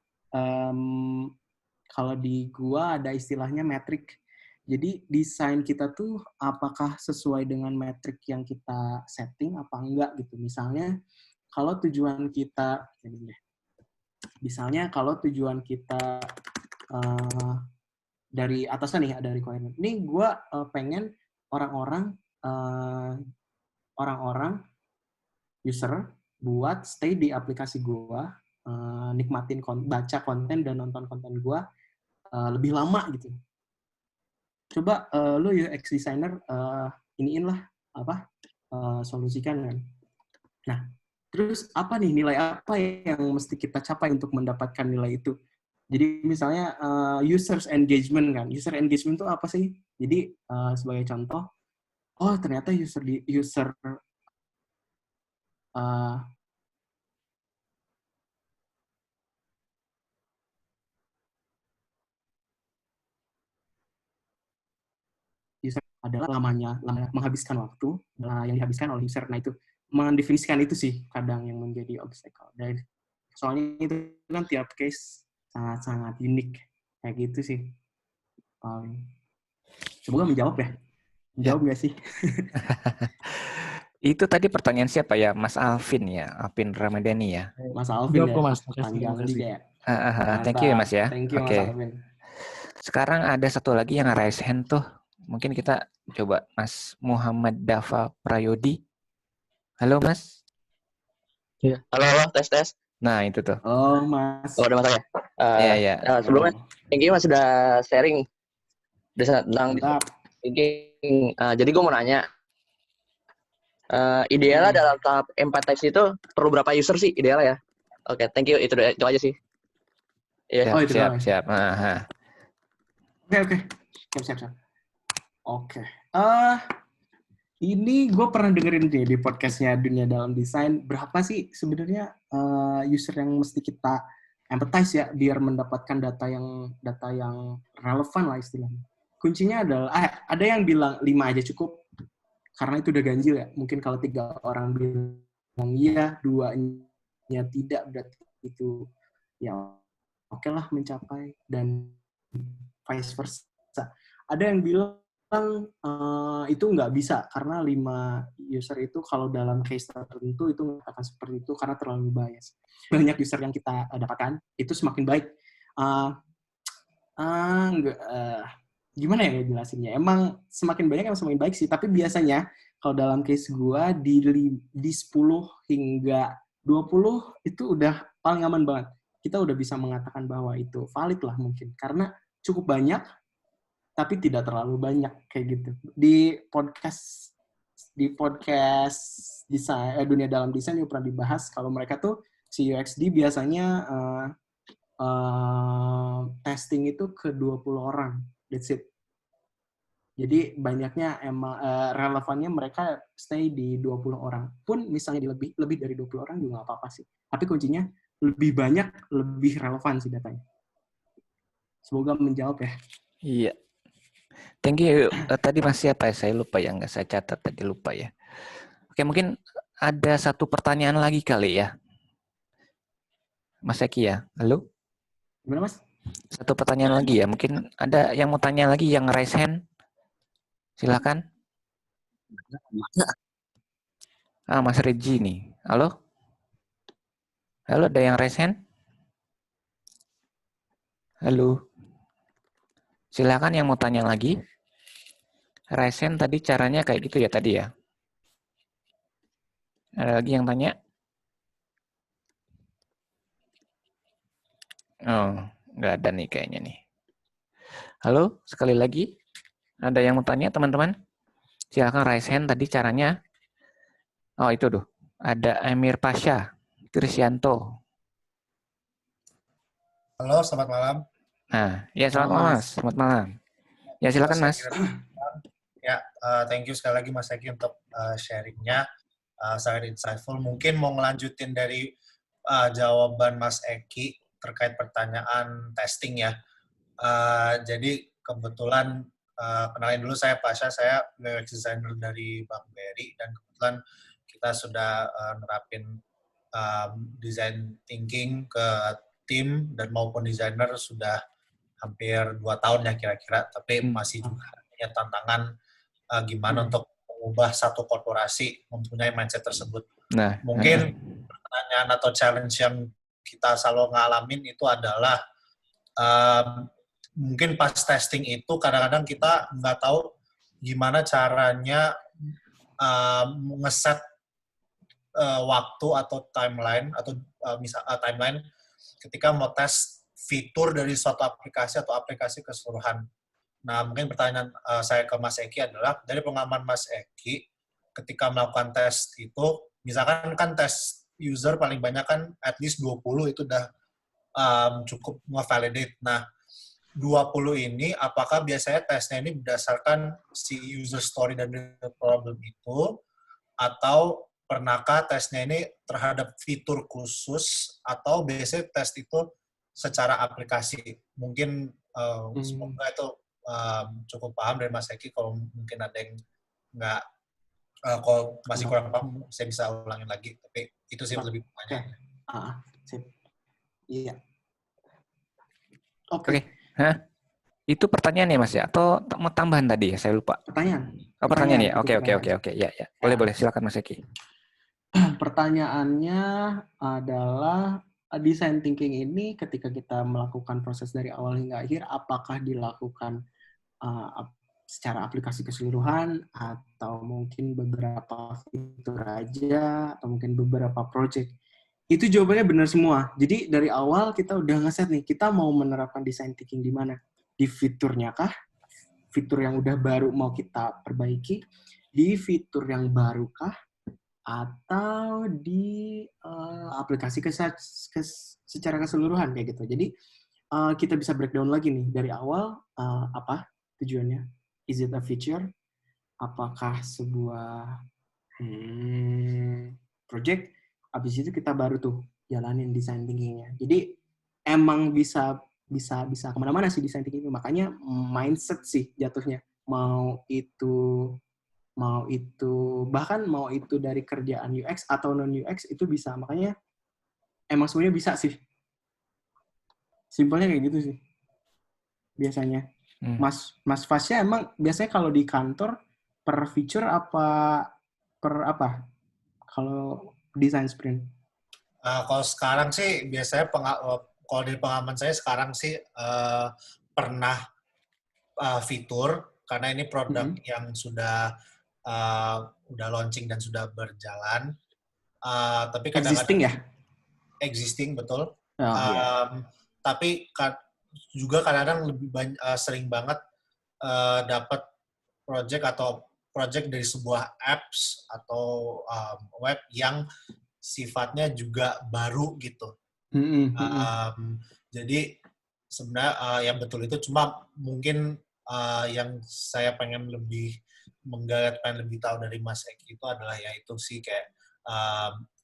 Kalau di gua ada istilahnya metrik. Jadi desain kita tuh apakah sesuai dengan metrik yang kita setting apa enggak gitu. Misalnya kalau tujuan kita dari atasan nih ada requirement. Ini gue pengen orang-orang user buat stay di aplikasi gue, nikmatin baca konten dan nonton konten gue lebih lama gitu. Coba lu UX designer iniin lah solusikan kan. Nah, terus apa nih nilai apa yang mesti kita capai untuk mendapatkan nilai itu? Jadi misalnya users engagement kan. User engagement itu apa sih? Jadi sebagai contoh, oh ternyata user adalah lamanya menghabiskan waktu yang dihabiskan oleh user. Nah itu mendefinisikan itu sih kadang yang menjadi obstacle. Dan soalnya itu kan tiap case sangat-sangat unik kayak gitu sih. Semoga menjawab ya. Menjawab nggak sih? Itu tadi pertanyaan siapa ya? Mas Alvin ya? Alvin Ramadhani ya? Mas Alvin ya? Mas. Panjang juga ya. Thank you ya Mas ya. Thank you Mas Alvin. Sekarang ada satu lagi yang raise hand tuh. Mungkin kita coba Mas Muhammad Dafa Prayodi. Halo Mas. Ya. Halo, tes. Nah itu tuh. Oh Mas. Oh udah masuk ya? Iya. Sebelumnya, thank you Mas sudah sharing tentang thinking. Jadi gue mau nanya, idealnya dalam tahap empathize itu perlu berapa user sih idealnya ya? Oke, thank you. Itu aja sih. Yeah. Siap. Oke. Siap. Oke. Ini gue pernah dengerin di podcastnya Dunia Dalam Desain. Berapa sih sebenarnya user yang mesti kita empathize ya biar mendapatkan data yang relevan lah istilahnya. Kuncinya adalah ada yang bilang 5 aja cukup karena itu udah ganjil ya. Mungkin kalau 3 orang bilang iya, 2-nya tidak, berarti itu ya oke lah mencapai, dan vice versa. Ada yang bilang itu nggak bisa karena 5 user itu kalau dalam case tertentu itu mengatakan seperti itu karena terlalu bias. Banyak user yang kita dapatkan itu semakin baik. gimana ya jelasinnya? Emang semakin banyak emang semakin baik sih, tapi biasanya kalau dalam case gue di 10 hingga 20 itu udah paling aman banget. Kita udah bisa mengatakan bahwa itu valid lah mungkin. Karena cukup banyak, tapi tidak terlalu banyak kayak gitu. Di podcast desain, dunia dalam desain juga pernah dibahas kalau mereka tuh si UXD biasanya testing itu ke 20 orang. That's it. Jadi banyaknya emang relevannya mereka stay di 20 orang. Pun misalnya lebih dari 20 orang juga nggak apa-apa sih. Tapi kuncinya lebih banyak, lebih relevan sih datanya. Semoga menjawab ya. Iya. Thank you. Tadi masih apa ya? Saya lupa ya. Nggak saya catat tadi, lupa ya. Oke, mungkin ada satu pertanyaan lagi kali ya. Mas Eki ya. Halo? Gimana Mas? Satu pertanyaan lagi ya. Mungkin ada yang mau tanya lagi yang raise hand. Silakan. Mas Regi nih. Halo? Halo, ada yang raise hand? Halo? Silakan yang mau tanya lagi. Raise hand tadi caranya kayak gitu ya tadi ya. Ada lagi yang tanya? Oh, nggak ada nih kayaknya nih. Halo, sekali lagi. Ada yang mau tanya teman-teman? Silakan raise hand tadi caranya. Oh, itu tuh. Ada Emir Pasha, Krisyanto. Halo, selamat malam. Nah, ya selamat malam Mas. Selamat malam. Ya silakan Mas. Ya, thank you sekali lagi Mas Eki untuk sharingnya. Sangat insightful. Mungkin mau ngelanjutin dari jawaban Mas Eki terkait pertanyaan testing ya. Jadi kebetulan kenalin dulu saya Pasha, saya UX designer dari Bank BRI dan kebetulan kita sudah nerapin design thinking ke tim dan maupun desainer sudah hampir 2 tahun ya kira-kira, tapi masih juga punya tantangan gimana untuk mengubah satu korporasi mempunyai mindset tersebut. Nah, mungkin pertanyaan atau challenge yang kita selalu ngalamin itu adalah mungkin pas testing itu kadang-kadang kita nggak tahu gimana caranya ngeset waktu atau timeline atau timeline ketika mau tes fitur dari suatu aplikasi atau aplikasi keseluruhan. Nah, mungkin pertanyaan saya ke Mas Eki adalah, dari pengalaman Mas Eki, ketika melakukan tes itu, misalkan kan tes user paling banyak kan at least 20 itu udah cukup nge-validate. Nah, 20 ini, apakah biasanya tesnya ini berdasarkan si user story dan problem itu, atau pernahkah tesnya ini terhadap fitur khusus, atau biasanya tes itu secara aplikasi? Mungkin semoga itu cukup paham dari Mas Eki. Kalau mungkin ada yang nggak, kalau masih kurang paham, saya bisa ulangin lagi. Tapi itu sih lebih pertanyaan. Sip. Iya. Oke. Hah? Itu pertanyaan ya Mas ya? Atau mau tambahan tadi ya? Saya lupa. Pertanyaan. Oh, pertanyaan ya? Oke. Ya. Boleh. Silakan Mas Eki. Pertanyaannya adalah design thinking ini ketika kita melakukan proses dari awal hingga akhir, apakah dilakukan secara aplikasi keseluruhan atau mungkin beberapa fitur aja atau mungkin beberapa project? Itu jawabannya benar semua. Jadi dari awal kita udah ngeset nih, kita mau menerapkan design thinking di mana? Di fiturnya kah? Fitur yang udah baru mau kita perbaiki? Di fitur yang baru kah? Atau di aplikasi secara keseluruhan kayak gitu. Jadi kita bisa breakdown lagi nih dari awal apa tujuannya? Is it a feature? Apakah sebuah project? Habis itu kita baru tuh jalanin design thinking-nya. Jadi emang bisa kemana-mana sih design thinking. Makanya mindset sih jatuhnya. Mau itu dari kerjaan UX atau non UX itu bisa. Makanya emang semuanya bisa sih. Simpelnya kayak gitu sih biasanya. Mas Fasya emang biasanya kalau di kantor per feature apa per apa kalau design sprint? Kalau sekarang sih biasanya kalau dari pengalaman saya sekarang sih pernah fitur karena ini produk yang sudah launching dan sudah berjalan. Tapi kadang-kadang existing betul. Tapi juga kadang-kadang lebih sering banget dapat project dari sebuah apps atau web yang sifatnya juga baru gitu. Jadi sebenarnya yang betul itu cuma mungkin yang saya pengen lebih pengen lebih tahu dari Mas Eki itu adalah yaitu sih kayak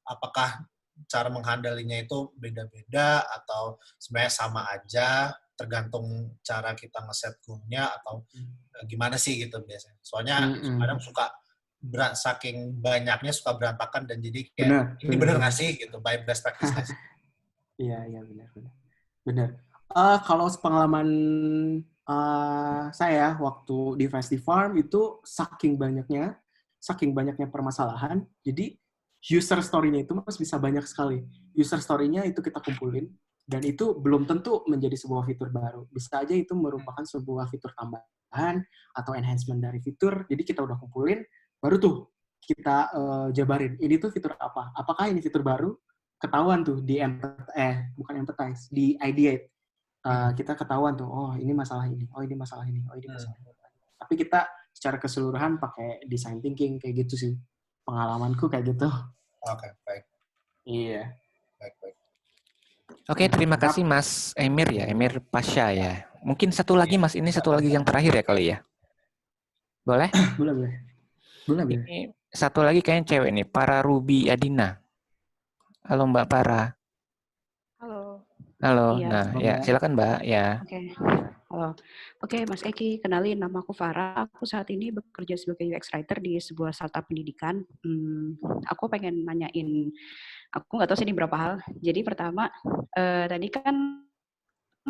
apakah cara menghandalinya itu beda-beda atau sebenarnya sama aja tergantung cara kita ngeset goal-nya atau gimana sih gitu biasanya. Soalnya kadang suka saking banyaknya suka berantakan dan jadi kayak ini bener nggak sih gitu by best practice. Iya benar. Kalau pengalaman saya waktu di Festifarm itu saking banyaknya permasalahan, jadi user story-nya itu Mas bisa banyak sekali. User story-nya itu kita kumpulin, dan itu belum tentu menjadi sebuah fitur baru. Bisa aja itu merupakan sebuah fitur tambahan atau enhancement dari fitur, jadi kita udah kumpulin, baru tuh kita jabarin, ini tuh fitur apa? Apakah ini fitur baru? Ketahuan tuh di bukan empathize, di ideate. Kita ketahuan tuh, oh ini masalah ini, oh ini masalah ini, oh ini masalah ini. Tapi kita secara keseluruhan pakai design thinking kayak gitu sih. Pengalamanku kayak gitu. Oke, baik. Iya. Baik. Oke, terima kasih Mas Emir ya, Emir Pasha ya. Mungkin satu lagi Mas, ini satu lagi yang terakhir ya kali ya. Boleh? Boleh. Ini satu lagi kayaknya cewek nih, Para Ruby Adina. Halo Mbak Para. Halo. Iya. Nah, ya silakan Mbak ya. Oke. Halo. Oke, Mas Eki, kenalin, nama aku Farah. Aku saat ini bekerja sebagai UX writer di sebuah startup pendidikan. Aku pengen nanyain, aku nggak tahu sih ini berapa hal. Jadi pertama, tadi kan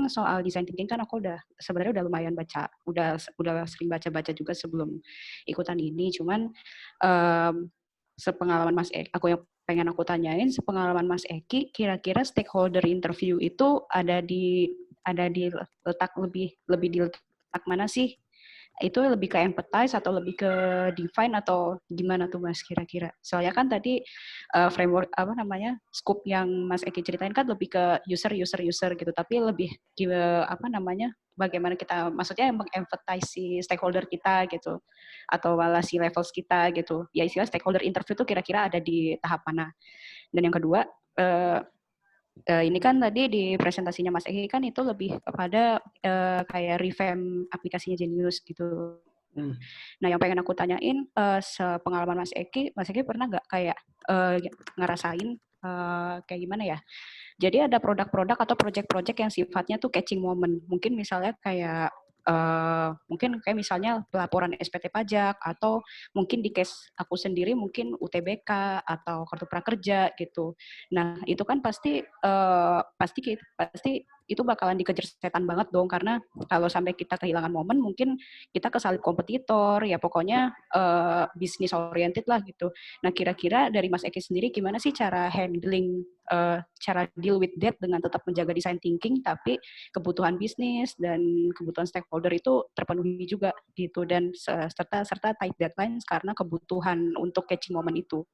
soal design thinking kan aku sebenarnya udah lumayan baca, udah sering baca juga sebelum ikutan ini. Cuman sepengalaman Mas Eki, yang pengen aku tanyain, sepengalaman Mas Eki, kira-kira stakeholder interview itu ada di letak lebih di letak mana sih? Itu lebih ke empathize atau lebih ke define atau gimana tuh Mas kira-kira? Soalnya kan tadi framework scope yang Mas Eki ceritain kan lebih ke user gitu, tapi lebih bagaimana kita maksudnya meng-empathize si stakeholder kita gitu, atau malah si levels kita gitu. Ya istilah stakeholder interview tuh kira-kira ada di tahap mana? Dan yang kedua, ini kan tadi di presentasinya Mas Eki kan itu lebih kepada kayak revamp aplikasinya Genius gitu. Nah, yang pengen aku tanyain, sepengalaman Mas Eki pernah nggak kayak ngerasain kayak gimana ya? Jadi ada produk-produk atau project-project yang sifatnya tuh catching moment. Mungkin misalnya kayak misalnya pelaporan SPT pajak, atau mungkin di case aku sendiri mungkin UTBK atau kartu prakerja gitu. Nah itu kan pasti itu bakalan dikejar setan banget dong, karena kalau sampai kita kehilangan momen mungkin kita kesalip kompetitor, ya pokoknya bisnis oriented lah gitu. Nah kira-kira dari Mas Eki sendiri gimana sih cara handling, cara deal with that dengan tetap menjaga design thinking tapi kebutuhan bisnis dan kebutuhan stakeholder itu terpenuhi juga gitu, dan serta tight deadlines karena kebutuhan untuk catching moment itu.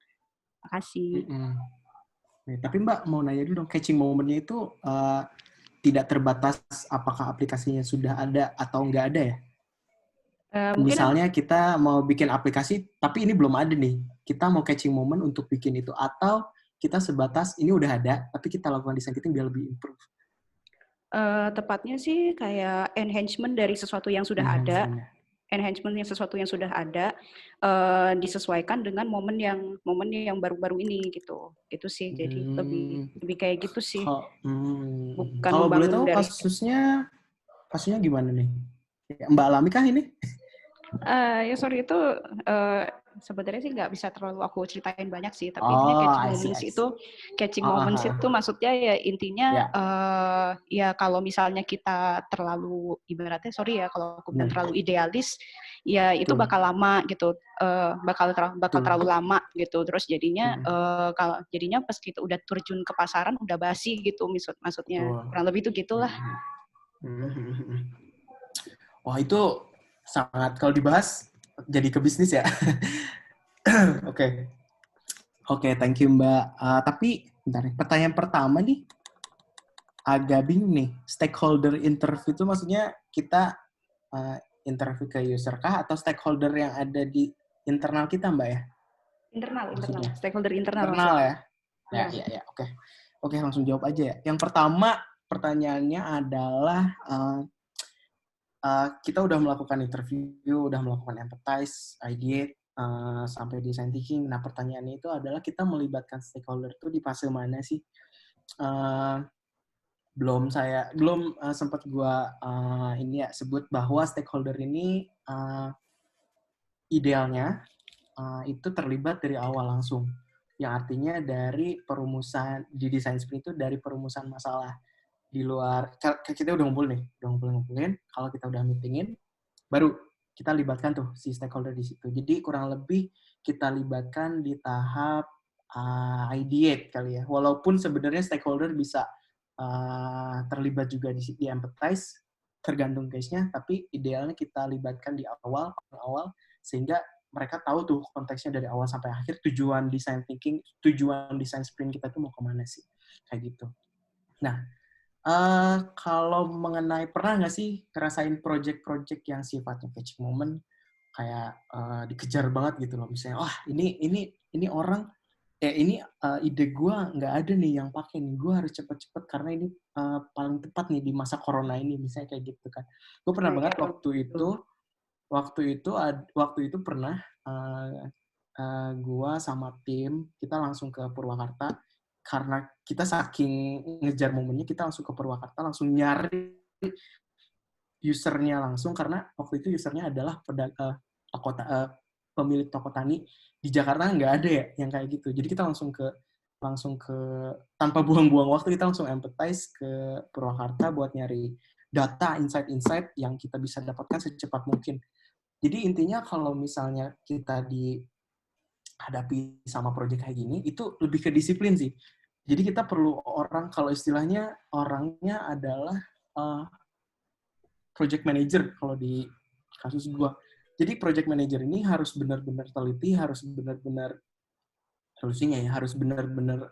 Terima kasih. Tapi Mbak mau nanya dulu dong, catching moment-nya itu tidak terbatas apakah aplikasinya sudah ada atau nggak ada ya? Misalnya kita mau bikin aplikasi tapi ini belum ada nih, kita mau catching moment untuk bikin itu, atau kita sebatas ini udah ada tapi kita lakukan design thinking biar lebih improve? Tepatnya sih kayak enhancement dari sesuatu yang sudah ada. Enhancement yang sesuatu yang sudah ada disesuaikan dengan momen yang baru-baru ini gitu. Itu sih. Jadi lebih kayak gitu sih. Bukan kalau boleh tahu dari kasusnya gimana nih? Mbak alami kah ini? Ya sorry, itu sebenarnya sih nggak bisa terlalu aku ceritain banyak sih, tapi intinya catching moments itu maksudnya ya intinya ya kalau misalnya kita terlalu ibaratnya kalau aku bilang terlalu idealis, ya itu bakal lama gitu, bakal terlalu lama gitu, terus jadinya pas kita udah terjun ke pasaran udah basi gitu maksudnya, kurang lebih itu gitulah. Wah, itu sangat kalau dibahas jadi ke bisnis ya. Oke. Oke, thank you Mbak. Tapi bentar, pertanyaan pertama nih agak bingung nih. Stakeholder interview itu maksudnya kita interview ke user kah atau stakeholder yang ada di internal kita Mbak ya? Internal, Maksudnya? stakeholder internal. Internal ya? Ya. Ya, oke. Oke, langsung jawab aja ya. Yang pertama pertanyaannya adalah kita udah melakukan interview, udah melakukan empathize, ideate, sampai design thinking. Nah, pertanyaannya itu adalah kita melibatkan stakeholder itu di fase mana sih? Belum sempat gua ini ya sebut bahwa stakeholder ini idealnya itu terlibat dari awal langsung. Yang artinya dari perumusan di design sprint itu dari perumusan masalah. Di luar kita udah ngumpulin, kalau kita udah meetingin baru kita libatkan tuh si stakeholder di situ. Jadi kurang lebih kita libatkan di tahap ideate kali ya. Walaupun sebenarnya stakeholder bisa terlibat juga di empathize, tergantung case-nya, tapi idealnya kita libatkan di awal sehingga mereka tahu tuh konteksnya dari awal sampai akhir, tujuan design thinking, tujuan design sprint kita tuh mau kemana sih, kayak gitu. Nah, kalau mengenai pernah nggak sih ngerasain project-project yang sifatnya catching moment, kayak dikejar banget gitu loh, misalnya, wah ini orang, ini ide gue nggak ada nih yang pakai nih, gue harus cepet-cepet karena ini paling tepat nih di masa corona ini, misalnya kayak gitu kan. Gue pernah banget waktu itu pernah gue sama tim kita langsung ke Purwakarta karena kita saking ngejar momennya kita langsung ke Purwakarta langsung nyari usernya langsung karena waktu itu usernya adalah pemilik toko tani di Jakarta nggak ada ya yang kayak gitu, jadi kita langsung ke tanpa buang-buang waktu kita langsung empathize ke Purwakarta buat nyari data insight yang kita bisa dapatkan secepat mungkin. Jadi intinya kalau misalnya kita dihadapi sama project kayak gini, itu lebih ke disiplin sih. Jadi kita perlu orang, kalau istilahnya orangnya adalah project manager kalau di kasus gua. Jadi project manager ini harus benar-benar teliti, harus benar-benar solusinya ya, harus benar-benar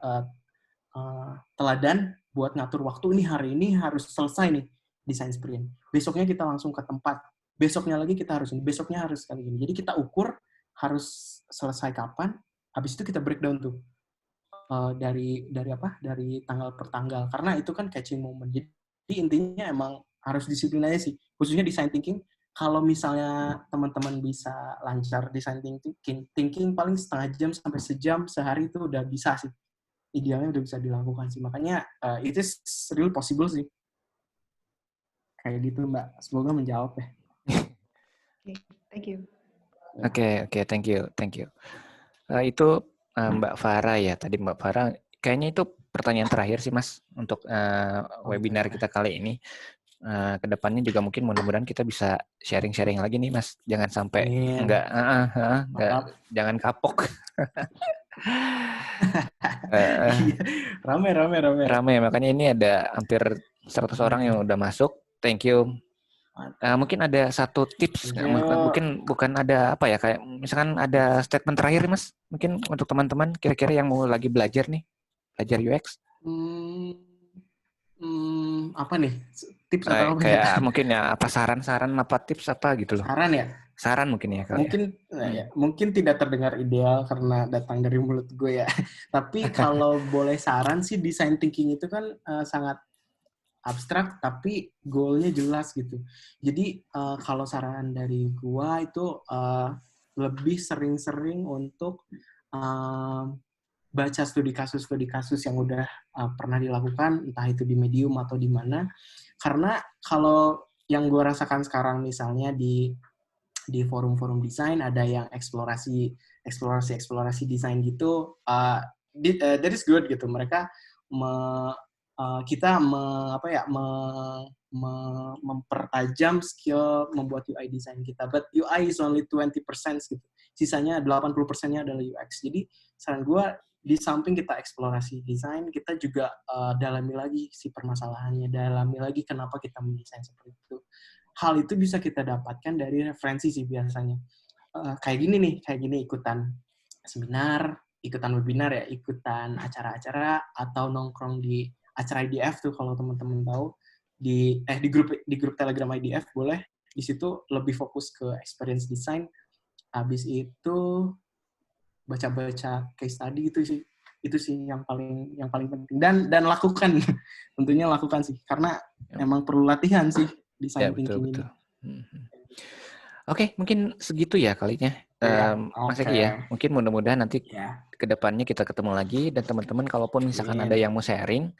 teladan buat ngatur waktu. Ini hari ini harus selesai nih design sprint. Besoknya kita langsung ke tempat. Besoknya lagi kita harus ini, besoknya harus kali ini. Jadi kita ukur harus selesai kapan, habis itu kita breakdown tuh dari tanggal per tanggal, karena itu kan catching moment. Jadi intinya emang harus disiplin aja sih, khususnya design thinking. Kalau misalnya teman-teman bisa lancar design thinking paling setengah jam sampai sejam sehari itu udah bisa sih, idealnya udah bisa dilakukan sih. Makanya it is real possible sih. Kayak gitu Mbak, semoga menjawab ya. Thank you. Oke, thank you. Itu Mbak Farah ya, tadi Mbak Farah. Kayaknya itu pertanyaan terakhir sih Mas untuk webinar kita kali ini. Kedepannya juga mungkin mudah-mudahan kita bisa sharing-sharing lagi nih Mas. Jangan sampai enggak jangan kapok. Rame, makanya ini ada hampir 100 orang yang udah masuk. Thank you. Mungkin ada satu tips, mungkin bukan ada apa ya, kayak misalkan ada statement terakhir Mas, mungkin untuk teman-teman kira-kira yang mau lagi belajar UX. Apa nih tips atau apa kayak mungkin ya apa saran apa tips apa gitu loh. Saran mungkin ya kali mungkin tidak terdengar ideal karena datang dari mulut gue ya. Tapi kalau boleh saran sih, design thinking itu kan sangat abstrak tapi goalnya jelas gitu. Jadi kalau saran dari gue itu lebih sering-sering untuk baca studi kasus yang udah pernah dilakukan, entah itu di Medium atau di mana. Karena kalau yang gue rasakan sekarang misalnya di forum-forum desain ada yang eksplorasi desain gitu, that is good gitu. Mereka mempertajam skill membuat UI design kita, but UI is only 20% gitu. Sisanya 80%-nya adalah UX. Jadi saran gue, di samping kita eksplorasi desain, kita juga dalami lagi si permasalahannya, dalami lagi kenapa kita mendesain seperti itu. hal itu bisa kita dapatkan dari referensi sih biasanya. Kayak gini ikutan seminar, ikutan webinar ya, ikutan acara-acara atau nongkrong di acara IDF tuh kalau teman-teman tahu di grup Telegram IDF boleh. Di situ lebih fokus ke experience design. Habis itu baca-baca case study itu sih yang paling penting dan lakukan tentunya lakukan sih karena emang perlu latihan sih design thinking ini. Oke, mungkin segitu ya kalinya. Mas Eki ya, mungkin mudah-mudahan nanti ke depannya kita ketemu lagi dan teman-teman kalaupun misalkan ada yang mau sharing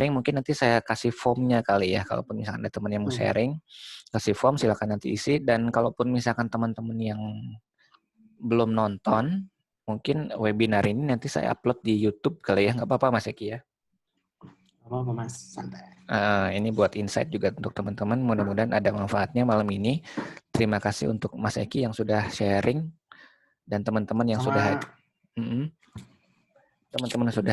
mungkin nanti saya kasih formnya kali ya. Kalaupun misalkan ada teman yang mau sharing, kasih form silakan nanti isi dan kalaupun misalkan teman-teman yang belum nonton, mungkin webinar ini nanti saya upload di YouTube kali ya, nggak apa-apa Mas Eki ya? Nggak apa-apa Mas, santai. Ini buat insight juga untuk teman-teman, mudah-mudahan ada manfaatnya malam ini. Terima kasih untuk Mas Eki yang sudah sharing dan teman-teman yang sudah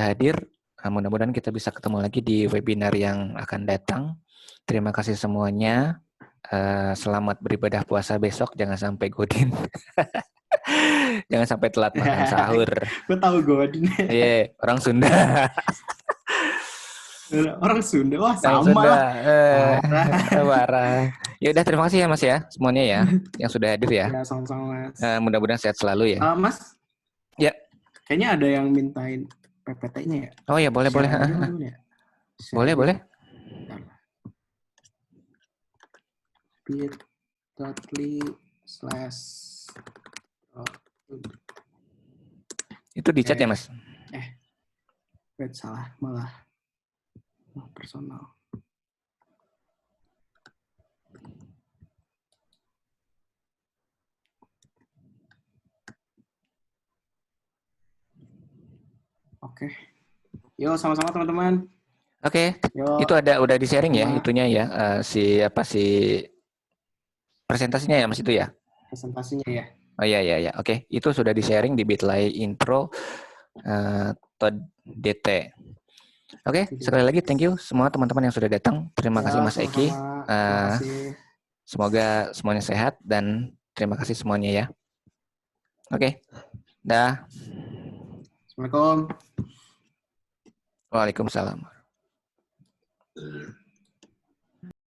hadir. Mudah-mudahan kita bisa ketemu lagi di webinar yang akan datang. Terima kasih semuanya. Selamat beribadah puasa besok, jangan sampai godin. Jangan sampai telat makan sahur. Gue tahu godin. Iya, orang Sunda. Orang Sunda, wah sama lah. Parah. Ya udah, terima kasih ya Mas ya, semuanya ya, yang sudah hadir ya. Ya, sama-sama Mas. Mudah-mudahan sehat selalu ya. Mas? Ya. Kayaknya ada yang mintain PPT-nya ya. Oh ya, boleh. Boleh. bit.ly/ Itu di chat ya Mas? Wait, salah malah. Personal. Oke. Yo, sama-sama teman-teman. Oke. Yo. Itu udah di sharing ya itunya ya, si presentasinya ya Mas itu ya? Presentasinya ya. Oh iya. Oke, itu sudah di sharing di bit.ly intro .dt. Oke, sekali lagi thank you semua teman-teman yang sudah datang. Terima kasih Mas Eki. Terima kasih. Semoga semuanya sehat dan terima kasih semuanya ya. Oke. Dah. Assalamualaikum. Waalaikumsalam.